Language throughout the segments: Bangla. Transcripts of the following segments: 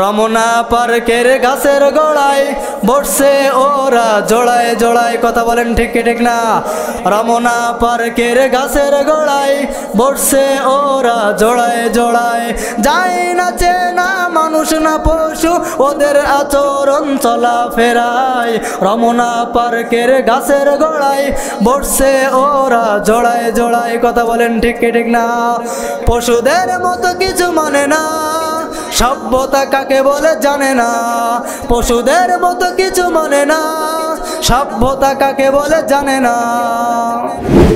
রমনা পার্কের গাছের গোড়ায় বসছে ওরা জোড়ায় জোড়ায়, কথা বলেন ঠিক কি ঠিক না? রমনা পার্কের গাছের গোড়ায় বসছে ওরা জোড়ায় জোড়ায়, যায় না চেনা মানুষ না পশু ওদের আচরণ চলা ফেরায়। রমনা পার্কের গাছের গোড়ায় বসছে ওরা জোড়ায় জোড়ায়, কথা বলেন ঠিক কি ঠিক না? পশুদের মতো কিছু মানে না, সভ্যতা কাকে বলে জানে না। পশুদের মতো কিছু মানে না, সভ্যতা কাকে বলে জানে না।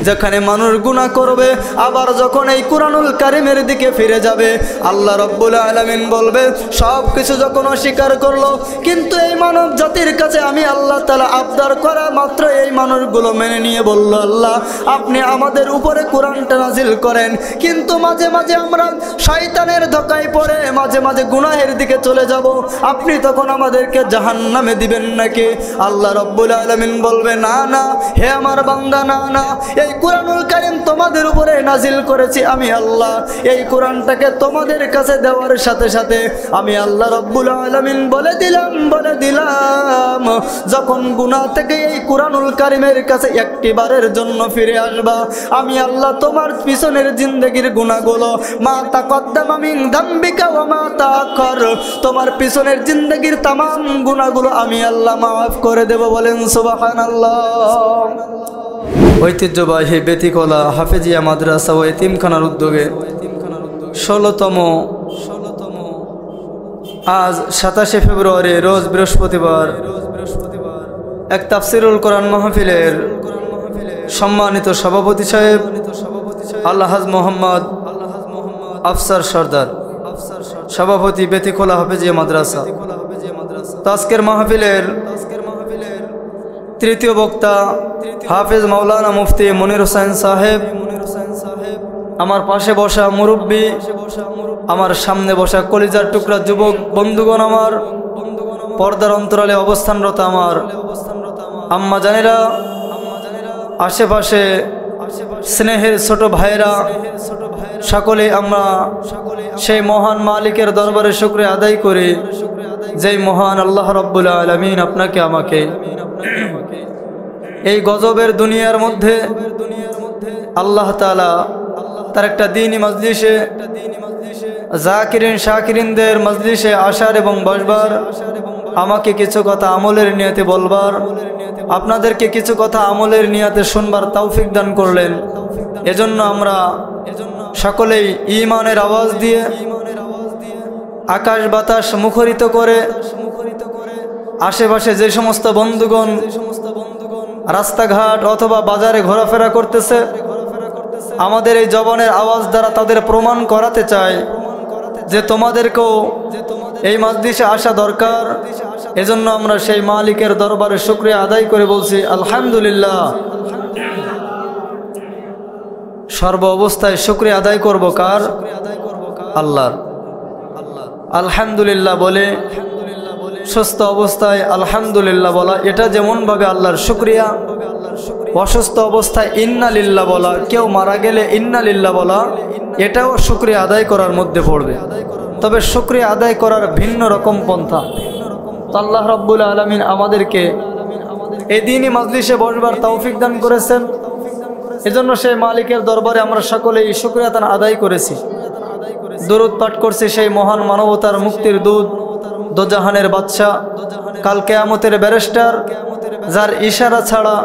যেখানে মানুষ গুনাহ করবে, আবার যখন এই কুরআনুল কারীমের দিকে ফিরে যাবে, আল্লাহ রাব্বুল আলামিন বলবে সব কিছু যখন অস্বীকার করলো, কিন্তু এই মানব জাতির কাছে আমি আল্লাহ তাআলা আবদার করা মাত্র এই মানুষগুলো মেনে নিয়ে বলল, আল্লাহ আপনি আমাদের উপরে কোরআনটা নাজিল করেন। কিন্তু মাঝে মাঝে আমরা শয়তানের ধোঁকায় পড়ে মাঝে মাঝে গুনাহের দিকে চলে যাব, আপনি তখন আমাদেরকে জাহান্নামে দিবেন নাকি? আল্লাহ রাব্বুল আলামিন বলবে না না হে আমার বান্দা, না না, এই কুরআনুল কারীম তোমাদের উপরে নাজিল করেছি আমি আল্লাহ। এই কোরআনটাকে তোমাদের কাছে দেওয়ার সাথে সাথে আমি আল্লাহ রাব্বুল আলামিন বলে দিলাম যখন গুনাহ থেকে এই কুরআনুল কারীমের কাছে একটিবারের জন্য ফিরে আসবা, আমি আল্লাহ তোমার পিছনের জিন্দেগির গুনাহগুলো মা তাকদ্দামা মিন যামবিকা ওয়া মা তাআখার, তোমার পিছনের জিন্দেগির तमाम গুনাহগুলো আমি আল্লাহ মাফ করে দেব। বলেন সুবহানাল্লাহ। ঐতিহ্যবাহী বেতিকলা হাফেজিয়া মাদ্রাসা ও এতিমখানার উদ্যোগে 16তম আজ 27শে ফেব্রুয়ারি রোজ বৃহস্পতিবার এক তাফসিরুল কোরআন মাহফিলের সম্মানিত সভাপতি সাহেব আলহাজ মোহাম্মদ আফসার সরদার, সভাপতি বেতিকলা হাফেজিয়া মাদ্রাসা। আজকের মাহফিলের তৃতীয় বক্তা হাফেজ মাওলানা মুফতি মনির হোসেন সাহেব, আমার পাশে বসা মুরব্বী, আমার সামনে বসা কলিজার টুকরা যুবক বন্ধুগণ, আমার পর্দার অন্তরালে অবস্থানরত আমার আম্মা জানেরা, আশেপাশে স্নেহের ছোট ভাইরা, সকলে আমরা সেই মহান মালিকের দরবারে শুকরিয়া আদায় করি, যেই মহান আল্লাহ রাব্বুল আলামিন আপনাকে আমাকে এই গজবের দুনিয়ার মধ্যে আল্লাহ তাআলা তার একটা দ্বীনি মজলিসে জাকিরিন শাকিরিনদের মজলিসে আসার এবং বসবার, আমাকে কিছু কথা আমলের নিয়তে বলবার, আপনাদেরকে কিছু কথা আমলের নিয়তে শুনবার তৌফিক দান করলেন। এজন্য আমরা সকলেই ঈমানের আওয়াজ দিয়ে আকাশ বাতাস মুখরিত করে আশেপাশে যে সমস্ত বন্ধুগণ রাস্তাঘাট অথবা বাজারে ঘোরাফেরা করতেছে, আমাদের এই জবানের আওয়াজ দ্বারা তাদের প্রমাণ করাতে চায় যে তোমাদেরকেও এই মজলিসে আসা দরকার। এজন্য আমরা সেই মালিকের দরবারে শুকরিয়া আদায় করে বলছি আলহামদুলিল্লাহ। সর্ব অবস্থায় শুকরিয়া আদায় করব কার? আল্লাহর। আলহামদুলিল্লাহ বলে সুস্থ অবস্থায় আলহামদুলিল্লাহ বলা, এটা যেমনভাবে আল্লাহর শুকরিয়া, অসুস্থ অবস্থায় ইন্না লিল্লাহ বলা, কেউ মারা গেলে ইন্না লিল্লাহ বলা, এটাও শুকরিয়া আদায় করার মধ্যে পড়বে। তবে শুকরিয়া আদায় করার ভিন্ন রকম পন্থা। আল্লাহ রাব্বুল আলামিন আমাদেরকে এই দিনই মজলিসে বসবার তৌফিক দান করেছেন। এজন্য সেই মালিকের দরবারে আমরা সকলেই শুকরিয়া তান আদায় করেছি, দরুদ পাঠ করছি সেই মহান মানবতার মুক্তির দূত, দোজাহানের বাদশা, কাল কিয়ামতের ব্যারিস্টার, যার ইশারা ছাড়া,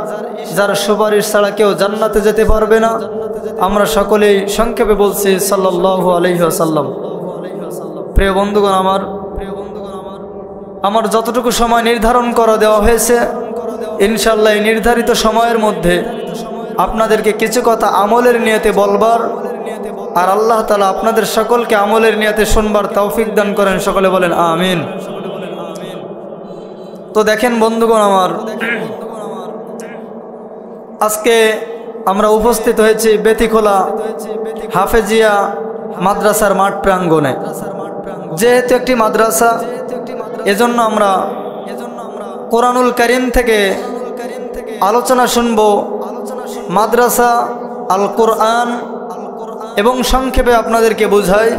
যার সুপারিশ ছাড়া কেউ জান্নাতে যেতে পারবে না। আমরা সকলেই সংক্ষেপে বলছি সাল্লাল্লাহু আলাইহি ওয়াসাল্লাম। প্রিয় বন্ধুগণ, আমার যতটুকু সময় নির্ধারণ করা দেওয়া হয়েছে, ইনশাআল্লাহ এই নির্ধারিত সময়ের মধ্যে আপনাদেরকে কিছু কথা আমলের নিয়তে বলবার, আর আল্লাহ তাআলা আপনাদের সকলকে আমলের নিয়তে শুনবার তৌফিক দান করেন। সকলে বলেন আমিন। তো দেখেন বন্ধুগণ আমার, আজকে আমরা উপস্থিত হয়েছি বেতিকলা হাফেজিয়া মাদ্রাসার মাঠ প্রাঙ্গণে। যেহেতু একটি মাদ্রাসা, এজন্য আমরা কোরআনুল কারীম থেকে আলোচনা শুনব, মাদ্রাসা, আল কোরআন, এবং সংক্ষেপে আপনাদেরকে বুঝাই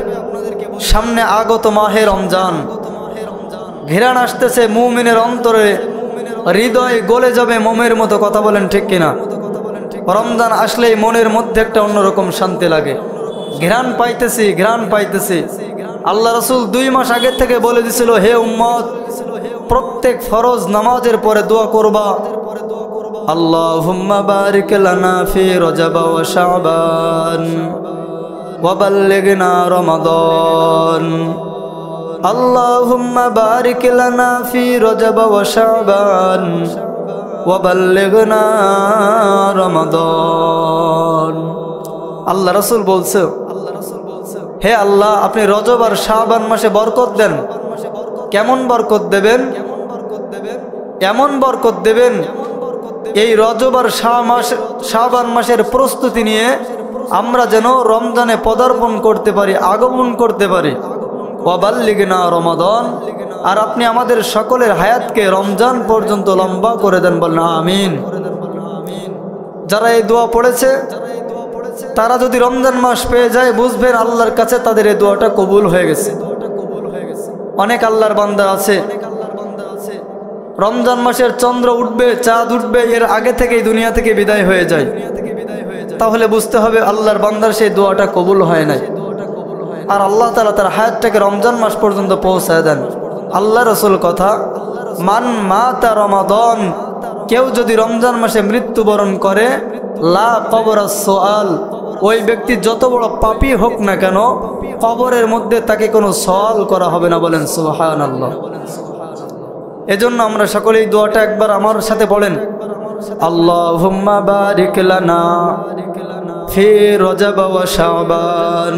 সামনে আগত মাহে রমজান, ঘিরান আসতেছে মুমিনের অন্তরে, হৃদয় গলে যাবে মোমের মতো। কথা বলেন ঠিক কিনা? রমজান আসলেই মনের মধ্যে একটা অন্যরকম শান্তি লাগে। ঘ্রাণ পাইতেছি, ঘ্রাণ পাইতেছি। আল্লাহ রাসূল 2 মাস আগে থেকে বলে দিছিল, হে উম্মত, প্রত্যেক ফরজ নামাজের পরে দোয়া করবা, আল্লাহুম্মা বারিক লানা ফি রজব ওয়া শাবান ওয়া বাল্লিগনা রমাদান, আল্লাহুম্মা বারিক লানা ফি রজব ওয়া শাবান ওয়া বাল্লিগনা রমাদান। আল্লাহ রাসূল বলছে, হে আল্লাহ, আপনি রজব আর শাবান মাসে বরকত দেন। কেমন বরকত দেবেন? এমন বরকত দেবেন, এই রজব আর শাবান মাসের প্রস্তুতি নিয়ে আমরা যেন রমজানে পদার্পণ করতে পারি, আগমন করতে পারি। ওয়া বাল্লিগনা রমাদান, আর আপনি আমাদের সকলের হায়াতকে রমজান পর্যন্ত লম্বা করে দেন। বলেন আমিন। যারা এই দোয়া পড়েছে তারা যদি রমজান মাস পেয়ে যায়, বুঝবেন আল্লাহর কাছে তাদের এই দোয়াটা কবুল হয়ে গেছে। অনেক আল্লাহর বান্দা আছে, রমজান মাসের চন্দ্র উঠবে, চাঁদ উঠবে, এর আগে থেকেই দুনিয়া থেকে বিদায় হয়ে যায়। তাহলে বুঝতে হবে আল্লাহর বান্দার সেই দোয়াটা কবুল হয় নাই। আর আল্লাহ তাআলা তার হায়াতটাকে রমজান মাস পর্যন্ত পৌঁছায় দেন। আল্লাহ রাসূল কথা, মান মাতা রমাদান, কেউ যদি রমজান মাসে মৃত্যুবরণ করে, লা কবরাস সুআল, ওই ব্যক্তি যত বড় পাপী হোক না কেন, কবরের মধ্যে তাকে কোনো সওয়াল করা হবে না। বলেন সুবহানাল্লাহ। এজন্য আমরা সকলেই দোয়াটা একবার আমার সাথে পড়েন, আল্লাহুম্মা বারিক লানা ফি রজব ওয়া শাবান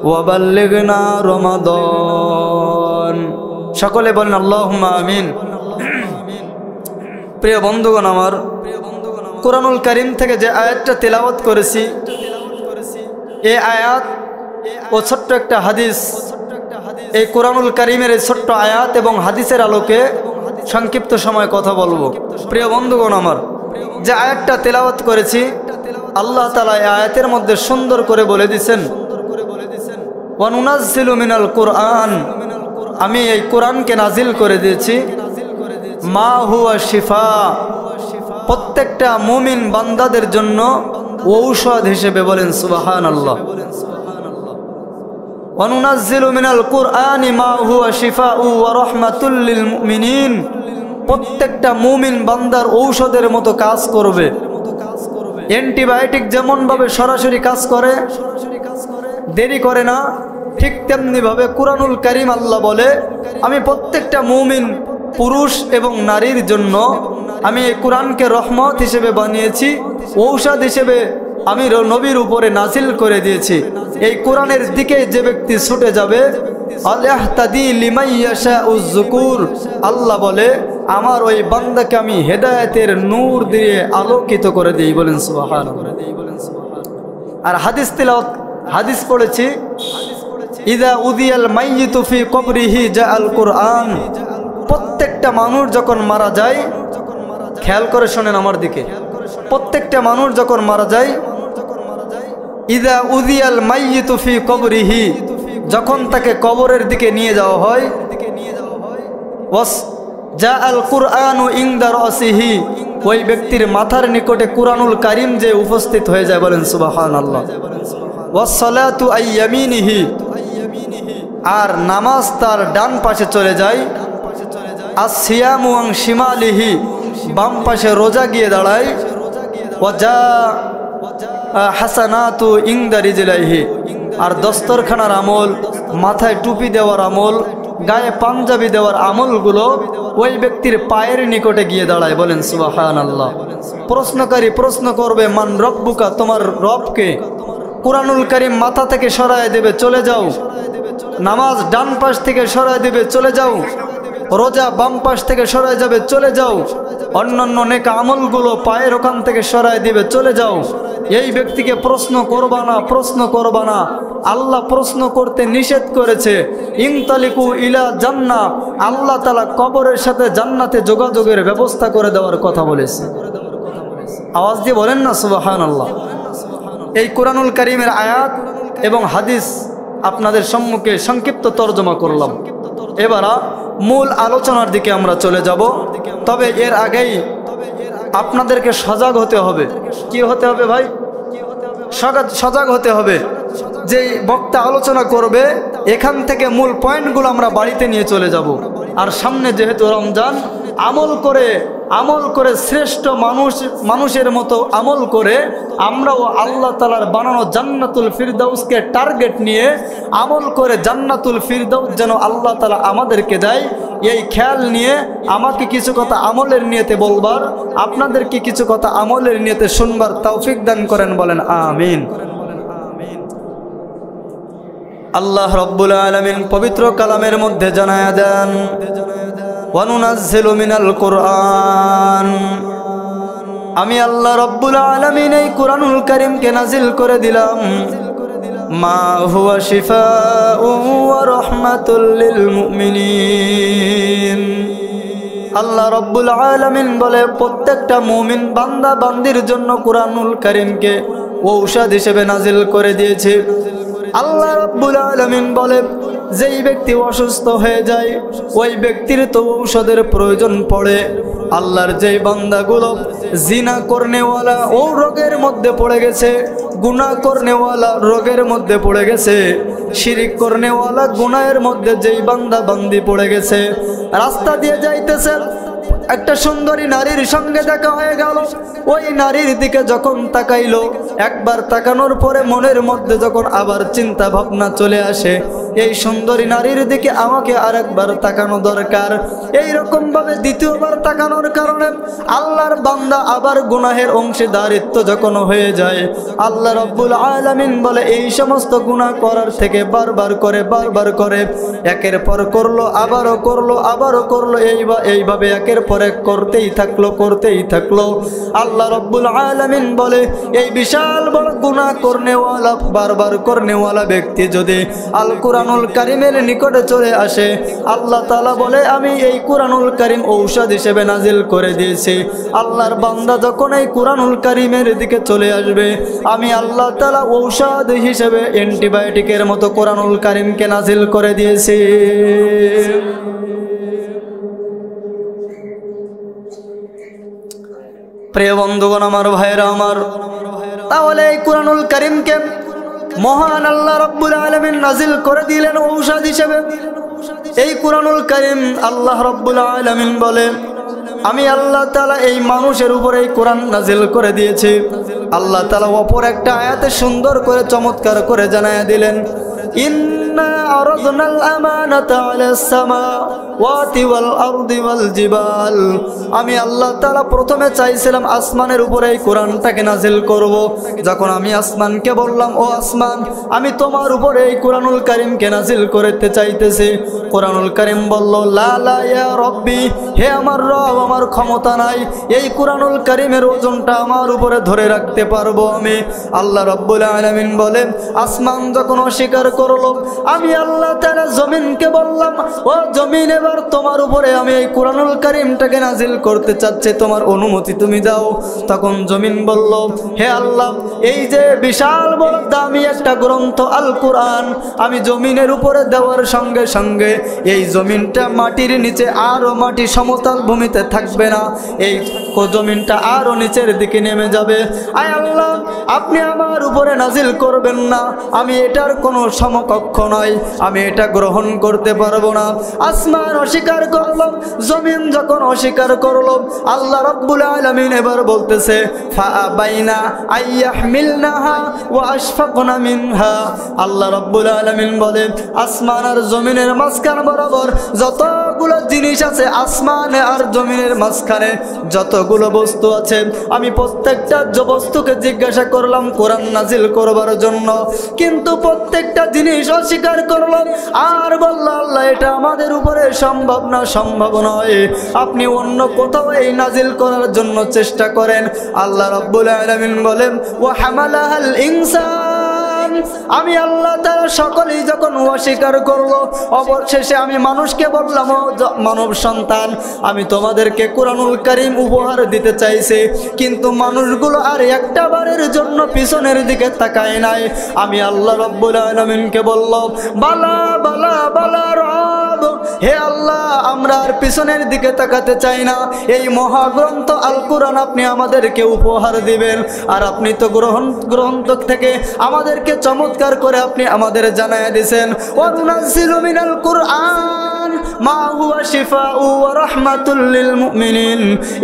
ওয়া বাল্লিগনা রমাদান। সকলে বলেন আল্লাহুম্মা আমিন। প্রিয় বন্ধুগণ আমার, কুরআনুল কারীম থেকে যে আয়াতটা তেলাওয়াত করেছি, এই আয়াত ও ছোট্ট একটা হাদিস, এই কুরআনুল কারীমের এই ছোট্ট আয়াত এবং হাদিসের আলোকে সংক্ষিপ্ত সময় কথা বলবো। প্রিয় বন্ধুগণ আমার, যে আয়াতটা তেলাওয়াত করেছি, আল্লাহ তাআলা এই আয়াতের মধ্যে সুন্দর করে বলে দিয়েছেন, ওয়া নুনাজ্জিলু মিনাল কুরআন, আমি এই কোরআনকে নাজিল করে দিয়েছি, মা হুয়া শিফা, প্রত্যেকটা মুমিন বান্দাদের জন্য ঔষধ হিসেবে। বলেন সুবহানাল্লাহ। ওয়া নুনাজ্জিলু মিনাল কুরআনি মা হুয়া শিফাউ ওয়া রাহমাতুল লিল মুমিনিন, প্রত্যেকটা মুমিন বান্দার ঔষধের মতো কাজ করবে। অ্যান্টিবায়োটিক যেমন ভাবে সরাসরি কাজ করে, দেরি করে না, ঠিক তেমনি ভাবে কুরআনুল কারীম আল্লাহ বলে, আমি প্রত্যেকটা মুমিন পুরুষ এবং নারীর জন্য আমি এই কোরআনকে রহমত হিসেবে বানিয়েছি, ঔষধ হিসেবে আমি নবীর উপরে নাজিল করে দিয়েছি। এই কোরআনের দিকে যে ব্যক্তি ছুটে যাবে, আল-ইয়াহতাদি লিমান ইয়াশাউজ যুকুর, আল্লাহ বলে আমার ওই বান্দাকে আমি হেদায়েতের নূর দিয়ে আলোকিত করে দিই। বলেন সুবহানাল্লাহ। আর হাদিস তিলাওয়াত, হাদিস পড়েছি, ইযা উদিয়াল মাইয়িতু ফি কবরিহি জাআল কুরআন, প্রত্যেকটা মানুষ যখন মারা যায়, খেয়াল করে শোনেন আমার দিকে, প্রত্যেকটা মানুষ যখন মারা যায়, ইযা উদিয়াল মাইয়িতু ফি কবরিহি, যখন তাকে কবরের দিকে নিয়ে যাওয়া হয়, ওয়াস জাআল কুরআনু ইনদা রাসিহি, ওই ব্যক্তির মাথার নিকটে কুরআনুল কারীম যে উপস্থিত হয়ে যায়। বলেন সুবহানাল্লাহ। ওয়াস সালাতু আই ইয়ামিনিহি, আর নামাজ তার ডান পাশে চলে যায়। আসিয়ামু আন শিমালিহি, বাম পাশে রোজা গিয়ে দাঁড়ায়। ওয়াজা হাসানাতু ইনদা রিজলাইহি, আর দস্তরখানার আমল, মাথায় টুপি দেওয়ার আমল, গায়ে পাঞ্জাবি দেওয়ার আমলগুলো ওই ব্যক্তির পায়ের নিকটে গিয়ে দাঁড়ায়। বলেন সুবহানাল্লাহ। প্রশ্নকারী প্রশ্ন করবে, মান রব্বুকা, তোমার রবকে? কুরআনুল কারীম মাথা থেকে সরায় দেবে, চলে যাও। নামাজ ডান পাশ থেকে সরায় দেবে, চলে যাও। রোজা বাম পাশ থেকে সরায় যাবে, চলে যাও। অন্যান্য নেক আমলগুলো পায়ের ওখান থেকে সরায় দিবে, চলে যাও। এই ব্যক্তিকে প্রশ্ন করবা না, প্রশ্ন করবা না। আল্লাহ প্রশ্ন করতে নিষেধ করেছে। ইনতালিকু ইলা জান্নাহ, আল্লাহ তাআলা কবরের সাথে জান্নাতে যোগাযোগের ব্যবস্থা করে দেওয়ার কথা বলেছে। আওয়াজ দিয়ে বলেন না সুবহানাল্লাহ। এই কুরআনুল কারীমের আয়াত এবং হাদিস আপনাদের সম্মুখে সংক্ষিপ্ত তর্জমা করলাম। এবার মূল আলোচনার দিকে আমরা চলে যাব। তবে এর আগেই আপনাদেরকে সজাগ হতে হবে। কি হতে হবে ভাই? সজাগ হতে হবে। যে বক্তা আলোচনা করবে এখান থেকে মূল পয়েন্টগুলো আমরা বাড়িতে নিয়ে চলে যাব। আর সামনে যেহেতু রমজান, আমল করে শ্রেষ্ঠ মানুষের মতো আমল করে আমরাও আল্লাহ তাআলার বানানো জান্নাতুল ফিরদাউসকে টার্গেট নিয়ে আমল করে জান্নাতুল ফিরদাউস যেন আল্লাহ তাআলা আমাদেরকে দেয়, এই খেয়াল নিয়ে আমাকে কিছু কথা আমলের নিয়তে বলবার, আপনাদেরকে কিছু কথা আমলের নিয়তে শুনবার তৌফিক দান করেন, বলেন আমিন। আল্লাহ রাব্বুল আলামিন পবিত্র কালামের মধ্যে জানায়া দেন, ওয়ানুনাজ্জিলু মিনাল কুরআন, আমি আল্লাহ রাব্বুল আলামিন এই কুরআনুল কারীমকে নাজিল করে দিলাম, মা হুয়া শিফাউন ওয়া রাহমাতুল লিল মুমিনিন। আল্লাহ রাব্বুল আলামিন বলে প্রত্যেকটা মুমিন বান্দা বান্দির জন্য কুরআনুল কারীমকে ঔষধ হিসেবে নাজিল করে দিয়েছে। আল্লাহ রাব্বুল আলামিন বলে যেই ব্যক্তি অসুস্থ হয়ে যায় ওই ব্যক্তির তো ঔষধের প্রয়োজন পড়ে। আল্লাহর যেই বান্দাগুলো জিনা করনেওয়ালা ও রোগের মধ্যে পড়ে গেছে, গুনাহ করনেওয়ালা রোগের মধ্যে পড়ে গেছে, শিরিক করনেওয়ালা গুনাহের মধ্যে যেই বান্দা বান্দি পড়ে গেছে, রাস্তা দিয়ে যাইতেছে একটা সুন্দরী নারীর সঙ্গে দেখা হয়ে গেল, ওই নারীর দিকে যখন তাকাইলো, একবার তাকানোর পরে মনের মধ্যে যখন আবার চিন্তা ভাবনা চলে আসে এই সুন্দরী নারীর দিকে আমাকে আরেকবার তাকানো দরকার, এই রকম ভাবে দ্বিতীয়বার তাকানোর কারণে আল্লাহর বান্দা আবার গুনাহের অংশীদারিত্ব যখন হয়ে যায়, আল্লাহ রাব্বুল আলামিন বলে এই সমস্ত গুনাহ করার থেকে বারবার করে একের পর করলো, আবারও করলো, এইভাবে একের পর এক করতেই থাকলো। আল্লাহ রাব্বুল আলামিন বলে এই বিশাল বড় গুনাহ করনেওয়ালা, বারবার করনেওয়ালা ব্যক্তি যদি আল কুরআনুল কারীমের নিকটে চলে আসে, আল্লাহ তাআলা বলে আমি এই কুরআনুল কারীম ঔষধ হিসেবে নাজিল করে দিয়েছি। আল্লাহর বান্দা যখন এই কুরআনুল কারীমের দিকে চলে আসবে, আমি আল্লাহ তাআলা ঔষধ হিসেবে অ্যান্টিবায়োটিকের মতো কুরআনুল কারীমকে নাজিল করে দিয়েছি। প্রিয় বন্ধুগণ, আমার ভাইরা আমার, তাহলে এই কুরআনুল কারীমকে মহান আল্লাহ রাব্বুল আলামিন নাজিল করে দিলেন ঔষধ হিসেবে। এই কুরআনুল কারীম আল্লাহ রাব্বুল আলামিন বলে আমি আল্লাহ তাআলা এই মানুষের উপরে এই কোরআন নাজিল করে দিয়েছি। আল্লাহ তাআলা অপর একটা আয়াতে সুন্দর করে চমৎকার করে জানায়া দিলেন, ইন্না আরাদনাল আমানাতা আলাস সামাওয়াতি ওয়াল আরদি ওয়াল জিবাল। আমি আল্লাহ তাআলা প্রথমে চাইছিলাম আসমানের উপরে এই কোরআনটাকে নাজিল করব। যখন আমি আসমানকে বললাম ও আসমান, আমি তোমার উপরে এই কুরআনুল কারীমকে নাজিল করতে চাইতেছি, কুরআনুল কারীম বলল লা লা ইয়া রব্বি, হে আমার রব, আমার ক্ষমতা নাই এই কুরআনুল কারীমের ওজনটা আমার উপরে ধরে রাখতে পারবো আমি। আল্লাহ রাব্বুল আলামিন বলেন আসমান যখন অস্বীকার করলো, আমি আল্লাহ তাআলা জমিনকে বললাম ও জমিন, এবার তোমার উপরে আমি এই কুরআনুল কারীমটাকে নাজিল করতে চাচ্ছি, তোমার অনুমতি তুমি দাও। তখন জমিন বলল হে আল্লাহ, এই যে বিশাল বড় দামি একটা গ্রন্থ আল কুরআন আমি জমিনের উপরে দেওয়ার সঙ্গে সঙ্গে এই জমিনটা মাটির নিচে আরো মাটি সমতল ভূমিতে থাকবে না, এই জমিনটা আরো নিচের দিকে নেমে যাবে। আয় আল্লাহ, আপনি আমার উপরে নাজিল করবেন না, আমি এটার কোনো সমকক্ষ নয়, আমি এটা গ্রহণ করতে পারবো না। আসমান অস্বীকার করলো, জমিন যখন অস্বীকার করলো, আল্লাহ রাব্বুল আলামিন এবার বলতেছে ফাআবাইনা আইয়াহমিলনাহা ওয়া আশফাকনা মিনহা। আল্লাহ রাব্বুল আলামিন বলে আসমান আর জমিনের মাঝখান বরাবর যতগুলো জিনিস আছে, আসমান আর জমিনের মাঝখানে যতগুলো বস্তু আছে, আমি প্রত্যেকটা বস্তুকে জিজ্ঞাসা করলাম কোরআন নাজিল করবার জন্য, কিন্তু প্রত্যেকটা জিনিস অস্বীকার করলো আর বলল আল্লাহ এটা আমাদের উপরে সম্ভব নয়, আপনি অন্য কোথাও এই নাজিল করার জন্য চেষ্টা করেন। আল্লাহ রাব্বুল আলামিন বলেন ওয়া হামালাহাল ইনসান, আমি আল্লাহ তাআলা সকলেই যখন অস্বীকার করলো, অবশেষে আমি মানুষকে বললাম ও মানব সন্তান, আমি তোমাদেরকে কুরআনুল কারীম উপহার দিতে চাইছি, কিন্তু মানুষগুলো আর একটা বারের জন্য পিছনের দিকে তাকায় নাই। আমি আল্লাহ রাব্বুল আলামিনকে বললাম বালা বালা বালা রব, হে আল্লাহ আমরা আর পিছনের দিকে তাকাতে চাই না। এই মহাগ্রন্থ আল কোরআন আপনি আমাদেরকে উপহার দিবেন, আর আপনি তো গ্রন্থ থেকে আমাদেরকে চমৎকার করে আপনি আমাদের জানায়া দিয়েছেন, ওয়ানুনাজ্জিলু মিনাল কুরআন মা হুয়া শিফাউ ওয়া রাহমাতুল লিল মুমিনিন।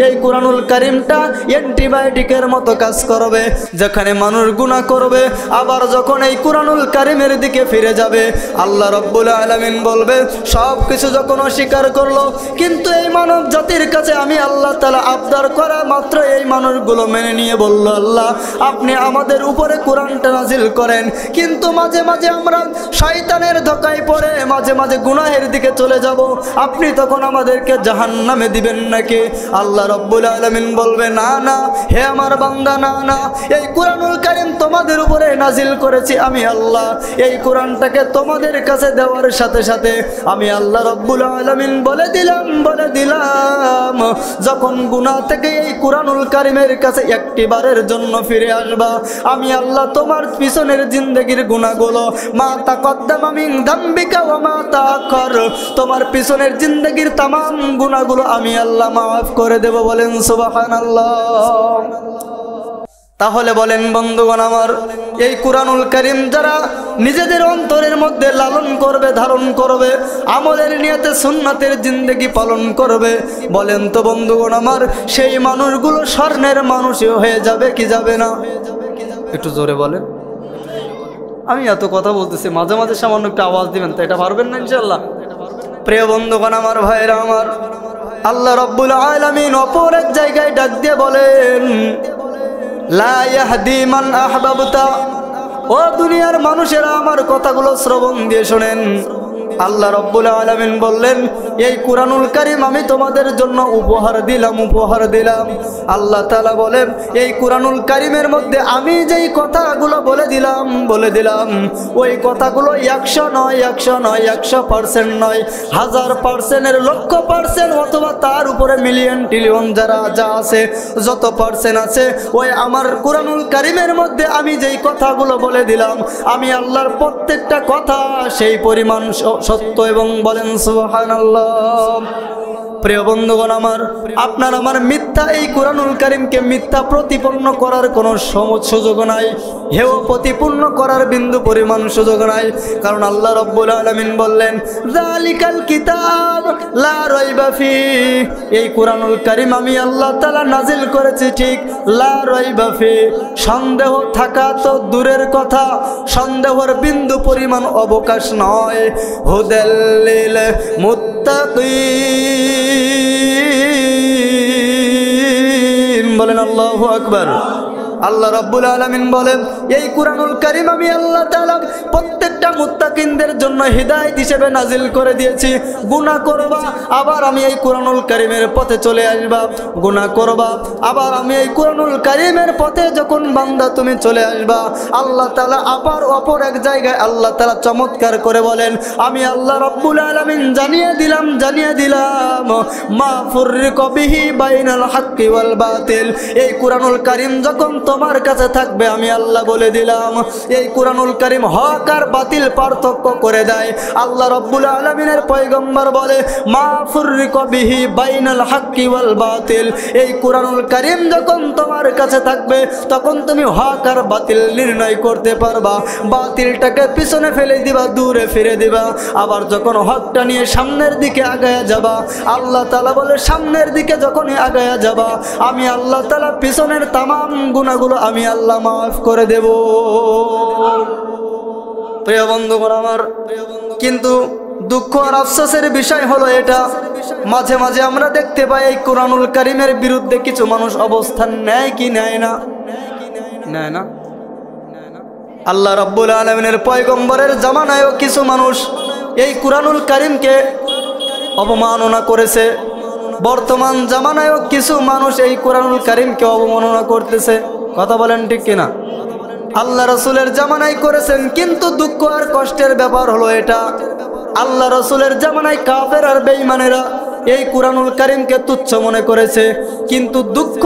এই কোরআনুল কারীমটা অ্যান্টিবায়োটিকের মতো কাজ করবে। যেখানে মানুষ গুনাহ করবে, আবার যখন এই কোরআনুল কারীমের দিকে ফিরে যাবে, আল্লাহ রাব্বুল আলামিন বলবে সব কিছু যখন অস্বীকার করলো, কিন্তু এই মানব জাতির কাছে আমি আল্লাহ তাআলা আবদার করা মাত্র এই মানুষগুলো মেনে নিয়ে বলল, আল্লাহ আপনি আমাদের উপরে কোরআনটা নাজিল করেন। কিন্তু মাঝে মাঝে আমরা শয়তানের ধোঁকায় পড়ে মাঝে মাঝে গুনাহের দিকে চলে যাব, আপনি তখন আমাদেরকে জাহান্নামে দিবেন নাকি? আল্লাহ রাব্বুল আলামিন বলবে না না হে আমার বান্দা, না না, এই কোরআনুল কারীম তোমাদের উপরে নাজিল করেছি আমি আল্লাহ। এই কোরআনটাকে তোমাদের কাছে দেওয়ার সাথে সাথে আমি আল্লাহ রাব্বুল আলামিন বলে দিলাম যখন গুনাহ থেকে এই কোরআনুল কারীমের কাছে একটিবারের জন্য ফিরে আসবা, আমি আল্লাহ তোমার পিছনের জিন্দেগির গুনাহগুলো মা তাকদ্দামা মিন যামবিকা ওয়া মা তাআখার, তোমার পিছনের জিন্দেগির तमाम গুনাহগুলো আমি আল্লাহ মাফ করে দেব। বলেন সুবহানাল্লাহ। তাহলে বলেন বন্ধুগণ আমার, এই কোরআনুল কারীম যারা নিজেদের অন্তরের মধ্যে লালন করবে, ধারণ করবে, আমলের নিয়তে সুন্নাতের জিন্দেগি পালন করবে, বলেন তো বন্ধুগণ আমার, সেই মানুষগুলো স্বর্ণের মানুষই হয়ে যাবে কি যাবে না? একটু জোরে বলেন। আমি এত কথা বলতেছি, মাঝে মাঝে সামান্য একটু আওয়াজ দিবেন, তো এটা পারবেন না ইনশাআল্লাহ? প্রিয় বন্ধুগণ আমার, ভাইরা আমার, আল্লাহ রাব্বুল আলামিন অপর এক জায়গায় ডাক দিয়ে বলেন, লা ইয়াহদি মান আহবাবতা। ও দুনিয়ার মানুষেরা আমার কথাগুলো শ্রবণ দিয়ে শোনেন। আল্লাহ রাব্বুল আলামিন বললেন, এই কোরআনুল কারীম আমি তোমাদের জন্য উপহার দিলাম। আল্লাহ তাআলা বলেন, এই কোরআনুল কারীমের মধ্যে আমি যেই কথাগুলো বলে দিলাম ওই কথাগুলো 100 নয় 100% নয়, 1000%, লক্ষ পার্সেন্ট, অথবা তার উপরে মিলিয়ন ট্রিলিয়ন যা আছে, যত পার্সেন্ট আছে, ওই আমার কোরআনুল কারীমের মধ্যে আমি যেই কথাগুলো বলে দিলাম, আমি আল্লাহর প্রত্যেকটা কথা সেই পরিমাণ সত্য। এবং বলেন সুবহানাল্লাহ। প্রিয় বন্ধুগণ আমার, আপনার আমার মিথ্যা এই কোরআনুল কারীমকে মিথ্যা প্রতিপন্ন করার কোনো সুযোগ নাই, হেও প্রতিপন্ন করার বিন্দু পরিমাণ সুযোগ নাই। কারণ আল্লাহ রাব্বুল আলামিন বললেন, যালিকাল কিতাব লা রাইবা ফি। এই কোরআনুল কারীম আমি আল্লাহ তাআলা নাজিল করেছি ঠিক, লা রাইবা ফি, সন্দেহ থাকা তো দূরের কথা, সন্দেহের বিন্দু পরিমাণ অবকাশ নয়। হুদাল লিল মুত্তাকিন। বলেন আল্লাহু আকবার। আল্লাহ রাব্বুল আলামিন বলেন, এই কোরআনুল কারীম আমি আল্লাহ তাআলা প্রত্যেকটা মুত্তাকিনদের জন্য হিদায়াত হিসেবে নাজিল করে দিয়েছি। গুনাহ করবা, আবার আমি এই কোরআনুল কারীমের পথে চলে আসবা, গুনাহ করবা, আবার আমি এই কোরআনুল কারীমের পথে যখন বান্দা তুমি চলে আসবা, আল্লাহ তাআলা আবার অপর এক জায়গায় আল্লাহ তাআলা চমৎকার করে বলেন, আমি আল্লাহ রাব্বুল আলামিন জানিয়ে দিলাম মা ফুররিকা বিহি বাইনাল হাক্কি ওয়াল বাতিল। এই কোরআনুল কারীম যখন তোমার কাছে থাকবে, আমি আল্লাহ বলে দিলাম, এই কোরআনুল কারীম হক আর বাতিল পার্থক্য করে দেয়। আল্লাহ রাব্বুল আলামিনের পয়গম্বর বলে, মা ফুররিকা বিহি বাইনাল হাক্কি ওয়াল বাতিল। এই কোরআনুল কারীম যখন তোমার কাছে থাকবে, তখন তুমি হক আর বাতিল নির্ণয় করতে পারবা, বাতিলটাকে পিছনে ফেলে দিবা, দূরে ফিরে দিবা। আবার যখন হকটা নিয়ে সামনের দিকে আগায়া যাবা, আল্লাহ তাআলা বলে, সামনের দিকে যখনই আগায়া যাবা, আমি আল্লাহ তাআলা পিছনের तमाम গুনাহগুলো আমি আল্লাহ মাফ করে দেব। প্রিয় বন্ধুগণ আমার, কিন্তু দুঃখ আর আফসোসের বিষয় হলো এটা, মাঝে মাঝে আমরা দেখতে পাই এই কোরআনুল কারীমের বিরুদ্ধে কিছু মানুষ অবস্থান নেয় কি নেয় না? আল্লাহ রাব্বুল আলামিনের পয়গম্বরের জামানায়ও কিছু মানুষ এই কোরআনুল কারীমকে অবমাননা করেছে। বর্তমান জামানায়ও কিছু মানুষ এই কোরআনুল কারীমকে অবমাননা করতেছে। কথা বলেন ঠিক কিনা? আল্লাহ রাসূলের জামানায় করেছেন, কিন্তু দুঃখ আর কষ্টের ব্যাপার হলো এটা, আল্লাহ রাসূলের জামানায় কাফের আর বেঈমানেরা এই কোরআনুল কারীমকে তুচ্ছ মনে করেছে। কিন্তু দুঃখ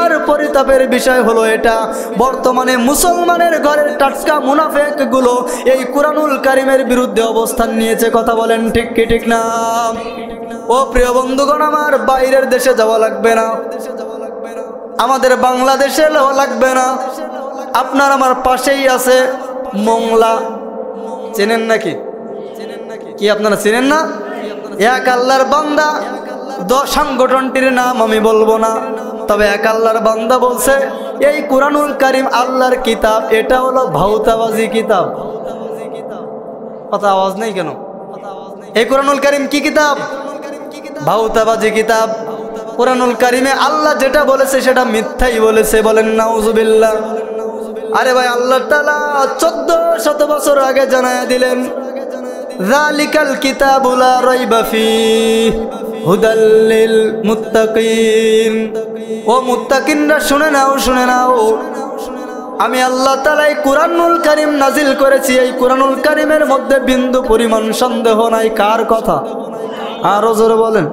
আর পরিতাপের বিষয় হলো এটা, বর্তমানে মুসলমানের ঘরের টাটকা মুনাফিকগুলো এই কোরআনুল কারীমের বিরুদ্ধে অবস্থান নিয়েছে। কথা বলেন ঠিক কি ঠিক না? ও প্রিয় বন্ধুগণ আমার, বাইরের দেশে যাওয়া লাগবে না, আমাদের বাংলাদেশে লাগবে না। আপনার আমার পাশেই আছে মোংলা, চেনেন নাকি? কি আপনারা চেনেন না? এক আল্লাহর বান্দা, সংগঠনটির নাম আমি বলবো না, তবে এক আল্লাহর বান্দা বলছে এই কুরআনুল কারীম আল্লাহর কিতাব, এটা হলো ভাউতাবাজি কিতাব। কথা আওয়াজ নেই কেন? এই কুরআনুল কারীম কি কিতাব? ভাউতাবাজি কিতাব। কুরআনুল কারীমে আল্লাহ যেটা বলেছে সেটা মিথ্যাই বলেছে, বলেন নাউজুবিল্লাহ। আরে ভাই, আল্লাহ তাআলা 1400 বছর আগে জানায়া দিলেন, যালিকাল কিতাবু লা রাইবা ফীহি হুদাল লিল মুত্তাকিন। ও মুত্তাকিনরা শুনে নাও, শুনে নাও, আমি আল্লাহ তাআলা এই কুরআনুল কারীম নাজিল করেছি, এই কুরআনুল কারীমের মধ্যে বিন্দু পরিমাণ সন্দেহ নাই। কার কথা? আরো জোরে বলেন,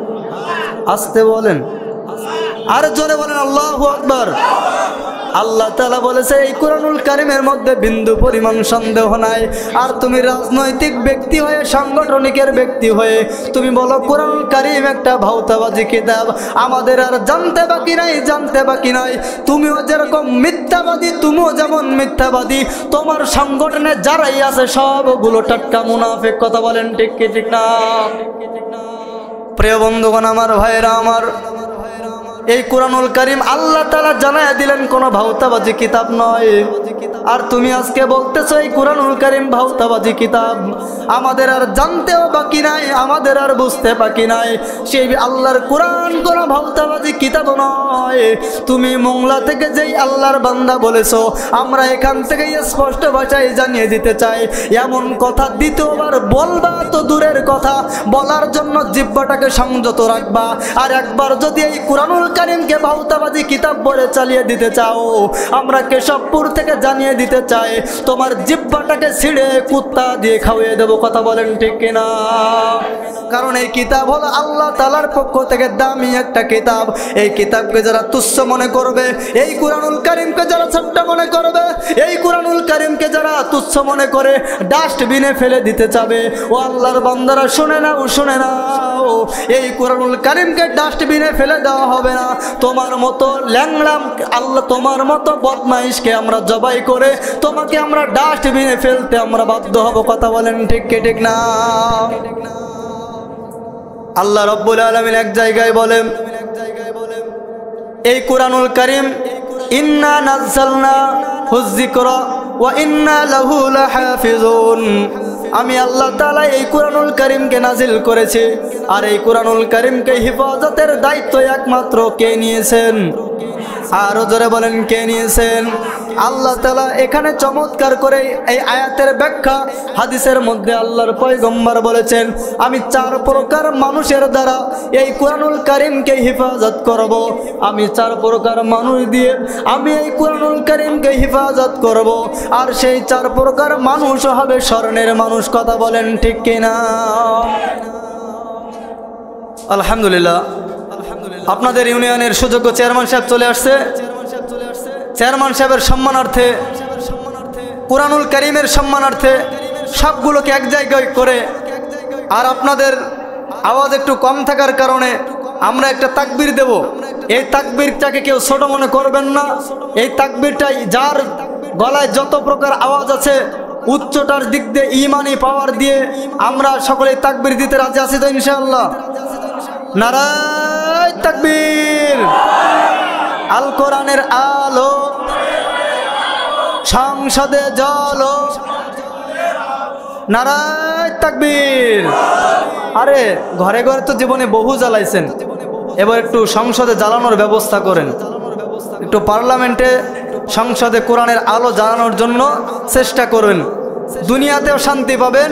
আস্তে বলেন, আর জোরে বলেন, আল্লাহু আকবার। আল্লাহ তাআলা বলেছে এই কুরআনুল কারীমের মধ্যে বিন্দু পরিমাণ সন্দেহ নাই। আর তুমি রাজনৈতিক ব্যক্তি হয়ে, সাংগঠনিকের ব্যক্তি হয়ে তুমি বলো কুরআনুল কারীম একটা ভাউতাবাজি কিতাব, আমাদের আর জানতে বাকি নাই, জানতে বাকি নাই। তুমিও যেরকম মিথ্যাবাদী, তুমিও যেমন মিথ্যাবাদী, তোমার সংগঠনে যারাই আছে সবগুলো টাটকা মুনাফিক। কথা বলেন ঠিক কি ঠিক না? প্রিয় বন্ধুগণ আমার, ভাইরা আমার, এই কুরআনুল কারীম আল্লাহ তাআলা জানায়া দিলেন কোনো ভাউতাবাজি কিতাব নয়। আর তুমি আজকে বলতেছো এই কুরআনুল কারীম ভাউতাবাজি কিতাব, আমাদের আর জানতেও বাকি নাই, আমাদের আর বুঝতে বাকি নাই। সেই আল্লাহর কুরআন কোনো ভাউতাবাজি কিতাব নয়। তুমি মোংলা থেকে যেই আল্লাহর বান্দা বলেছো, আমরা এখান থেকে স্পষ্ট ভাষায় জানিয়ে দিতে চাই, এমন কথা দ্বিতীয়বার বলবা তো দূরের কথা, বলার জন্য জিহ্বাটাকে সংযত রাখবা। আর একবার যদি এই কুরআনুল কারীমকে ভাউতাবাজি কিতাব বলে চালিয়ে দিতে চাও, আমরা কেশবপুর থেকে জানিয়ে দিতে চাই, তোমার জিহ্বাটাকে ছিঁড়ে কুত্তা দিয়ে খাওয়িয়ে দেব। কথা বলেন ঠিক কিনা? কারণ এই কিতাব হলো আল্লাহ তাআলার পক্ষ থেকে দামি একটা কিতাব। এই কিতাবকে যারা তুচ্ছ মনে করবে, এই কুরআনুল কারীমকে যারা ছোট্ট মনে করবে, এই কুরআনুল কারীমকে যারা তুচ্ছ মনে করে ডাস্টবিনে ফেলে দিতে চাবে, ও আল্লাহর বান্দারা শুনে নাও, শুনে নাও, এই কুরআনুল কারীমকে ডাস্টবিনে ফেলে দেওয়া হবে না। তোমার মতো ল্যাংড়াম, আল্লাহ তোমার মতো বদমাইশকে আমরা জবাই করে তোমাকে আমরা ডাস্টবিনে ফেলতে আমরা বাধ্য হব। কথা বলেন ঠিক কি ঠিক না? আল্লাহ রাব্বুল আলামিন এক জায়গায় বলেন, এই কুরআনুল কারীম ইন্না নাযালনা হুয-যিকরা ওয়া ইন্না লাহু লাহাফিজুন, আমি আল্লাহ তাআলা এই কুরআনুল কারীমকে নাজিল করেছি, আর এই কুরআনুল কারীমকে হিফাজতের দায়িত্ব একমাত্র কে নিয়েছেন? আরো জোরে বলেন, কে নিয়েছেন? আল্লাহ তাআলা এখানে চমৎকার করে এই আয়াতের ব্যাখ্যা হাদিসের মধ্যে আল্লাহর পয়গম্বর বলেছেন, আমি 4 প্রকার মানুষের দ্বারা এই কুরআনুল কারীমকে হিফাজত করব। আমি 4 প্রকার মানুষ দিয়ে আমি এই কুরআনুল কারীমকে হিফাজত করব। আর সেই 4 প্রকার মানুষ হবে স্বর্ণের মানুষ। কথা বলেন ঠিক কিনা? আলহামদুলিল্লাহ, আপনাদের ইউনিয়নের সুযোগ্য চেয়ারম্যান সাহেব চলে আসছে। চেয়ারম্যান সাহেবের সম্মানার্থে, কুরআনুল কারীমের সম্মানার্থে সবগুলোকে এক জায়গায় করে, আর আপনাদের আওয়াজ একটু কম থাকার কারণে আমরা একটা তাকবীর দেব। এই তাকবীরটাকে কেউ ছোট মনে করবেন না। এই তাকবীরটাই যার গলায় যত প্রকার আওয়াজ আছে, উচ্চটার দিক দিয়ে ঈমানি পাওয়ার দিয়ে আমরা সকলেই তাকবীর দিতে রাজি আছি তো ইনশাআল্লাহ? নারায়ে তাকবীর। আল কোরআনের আলো সংসদে জ্বলো, নারায়ে তাকবীর। আরে ঘরে ঘরে তো জীবনে বহু জ্বালাইছেন, এবার একটু সংসদে জ্বালানোর ব্যবস্থা করেন। একটু পার্লামেন্টে, সংসদে কোরআনের আলো জ্বালানোর জন্য চেষ্টা করবেন। দুনিয়াতেও শান্তি পাবেন,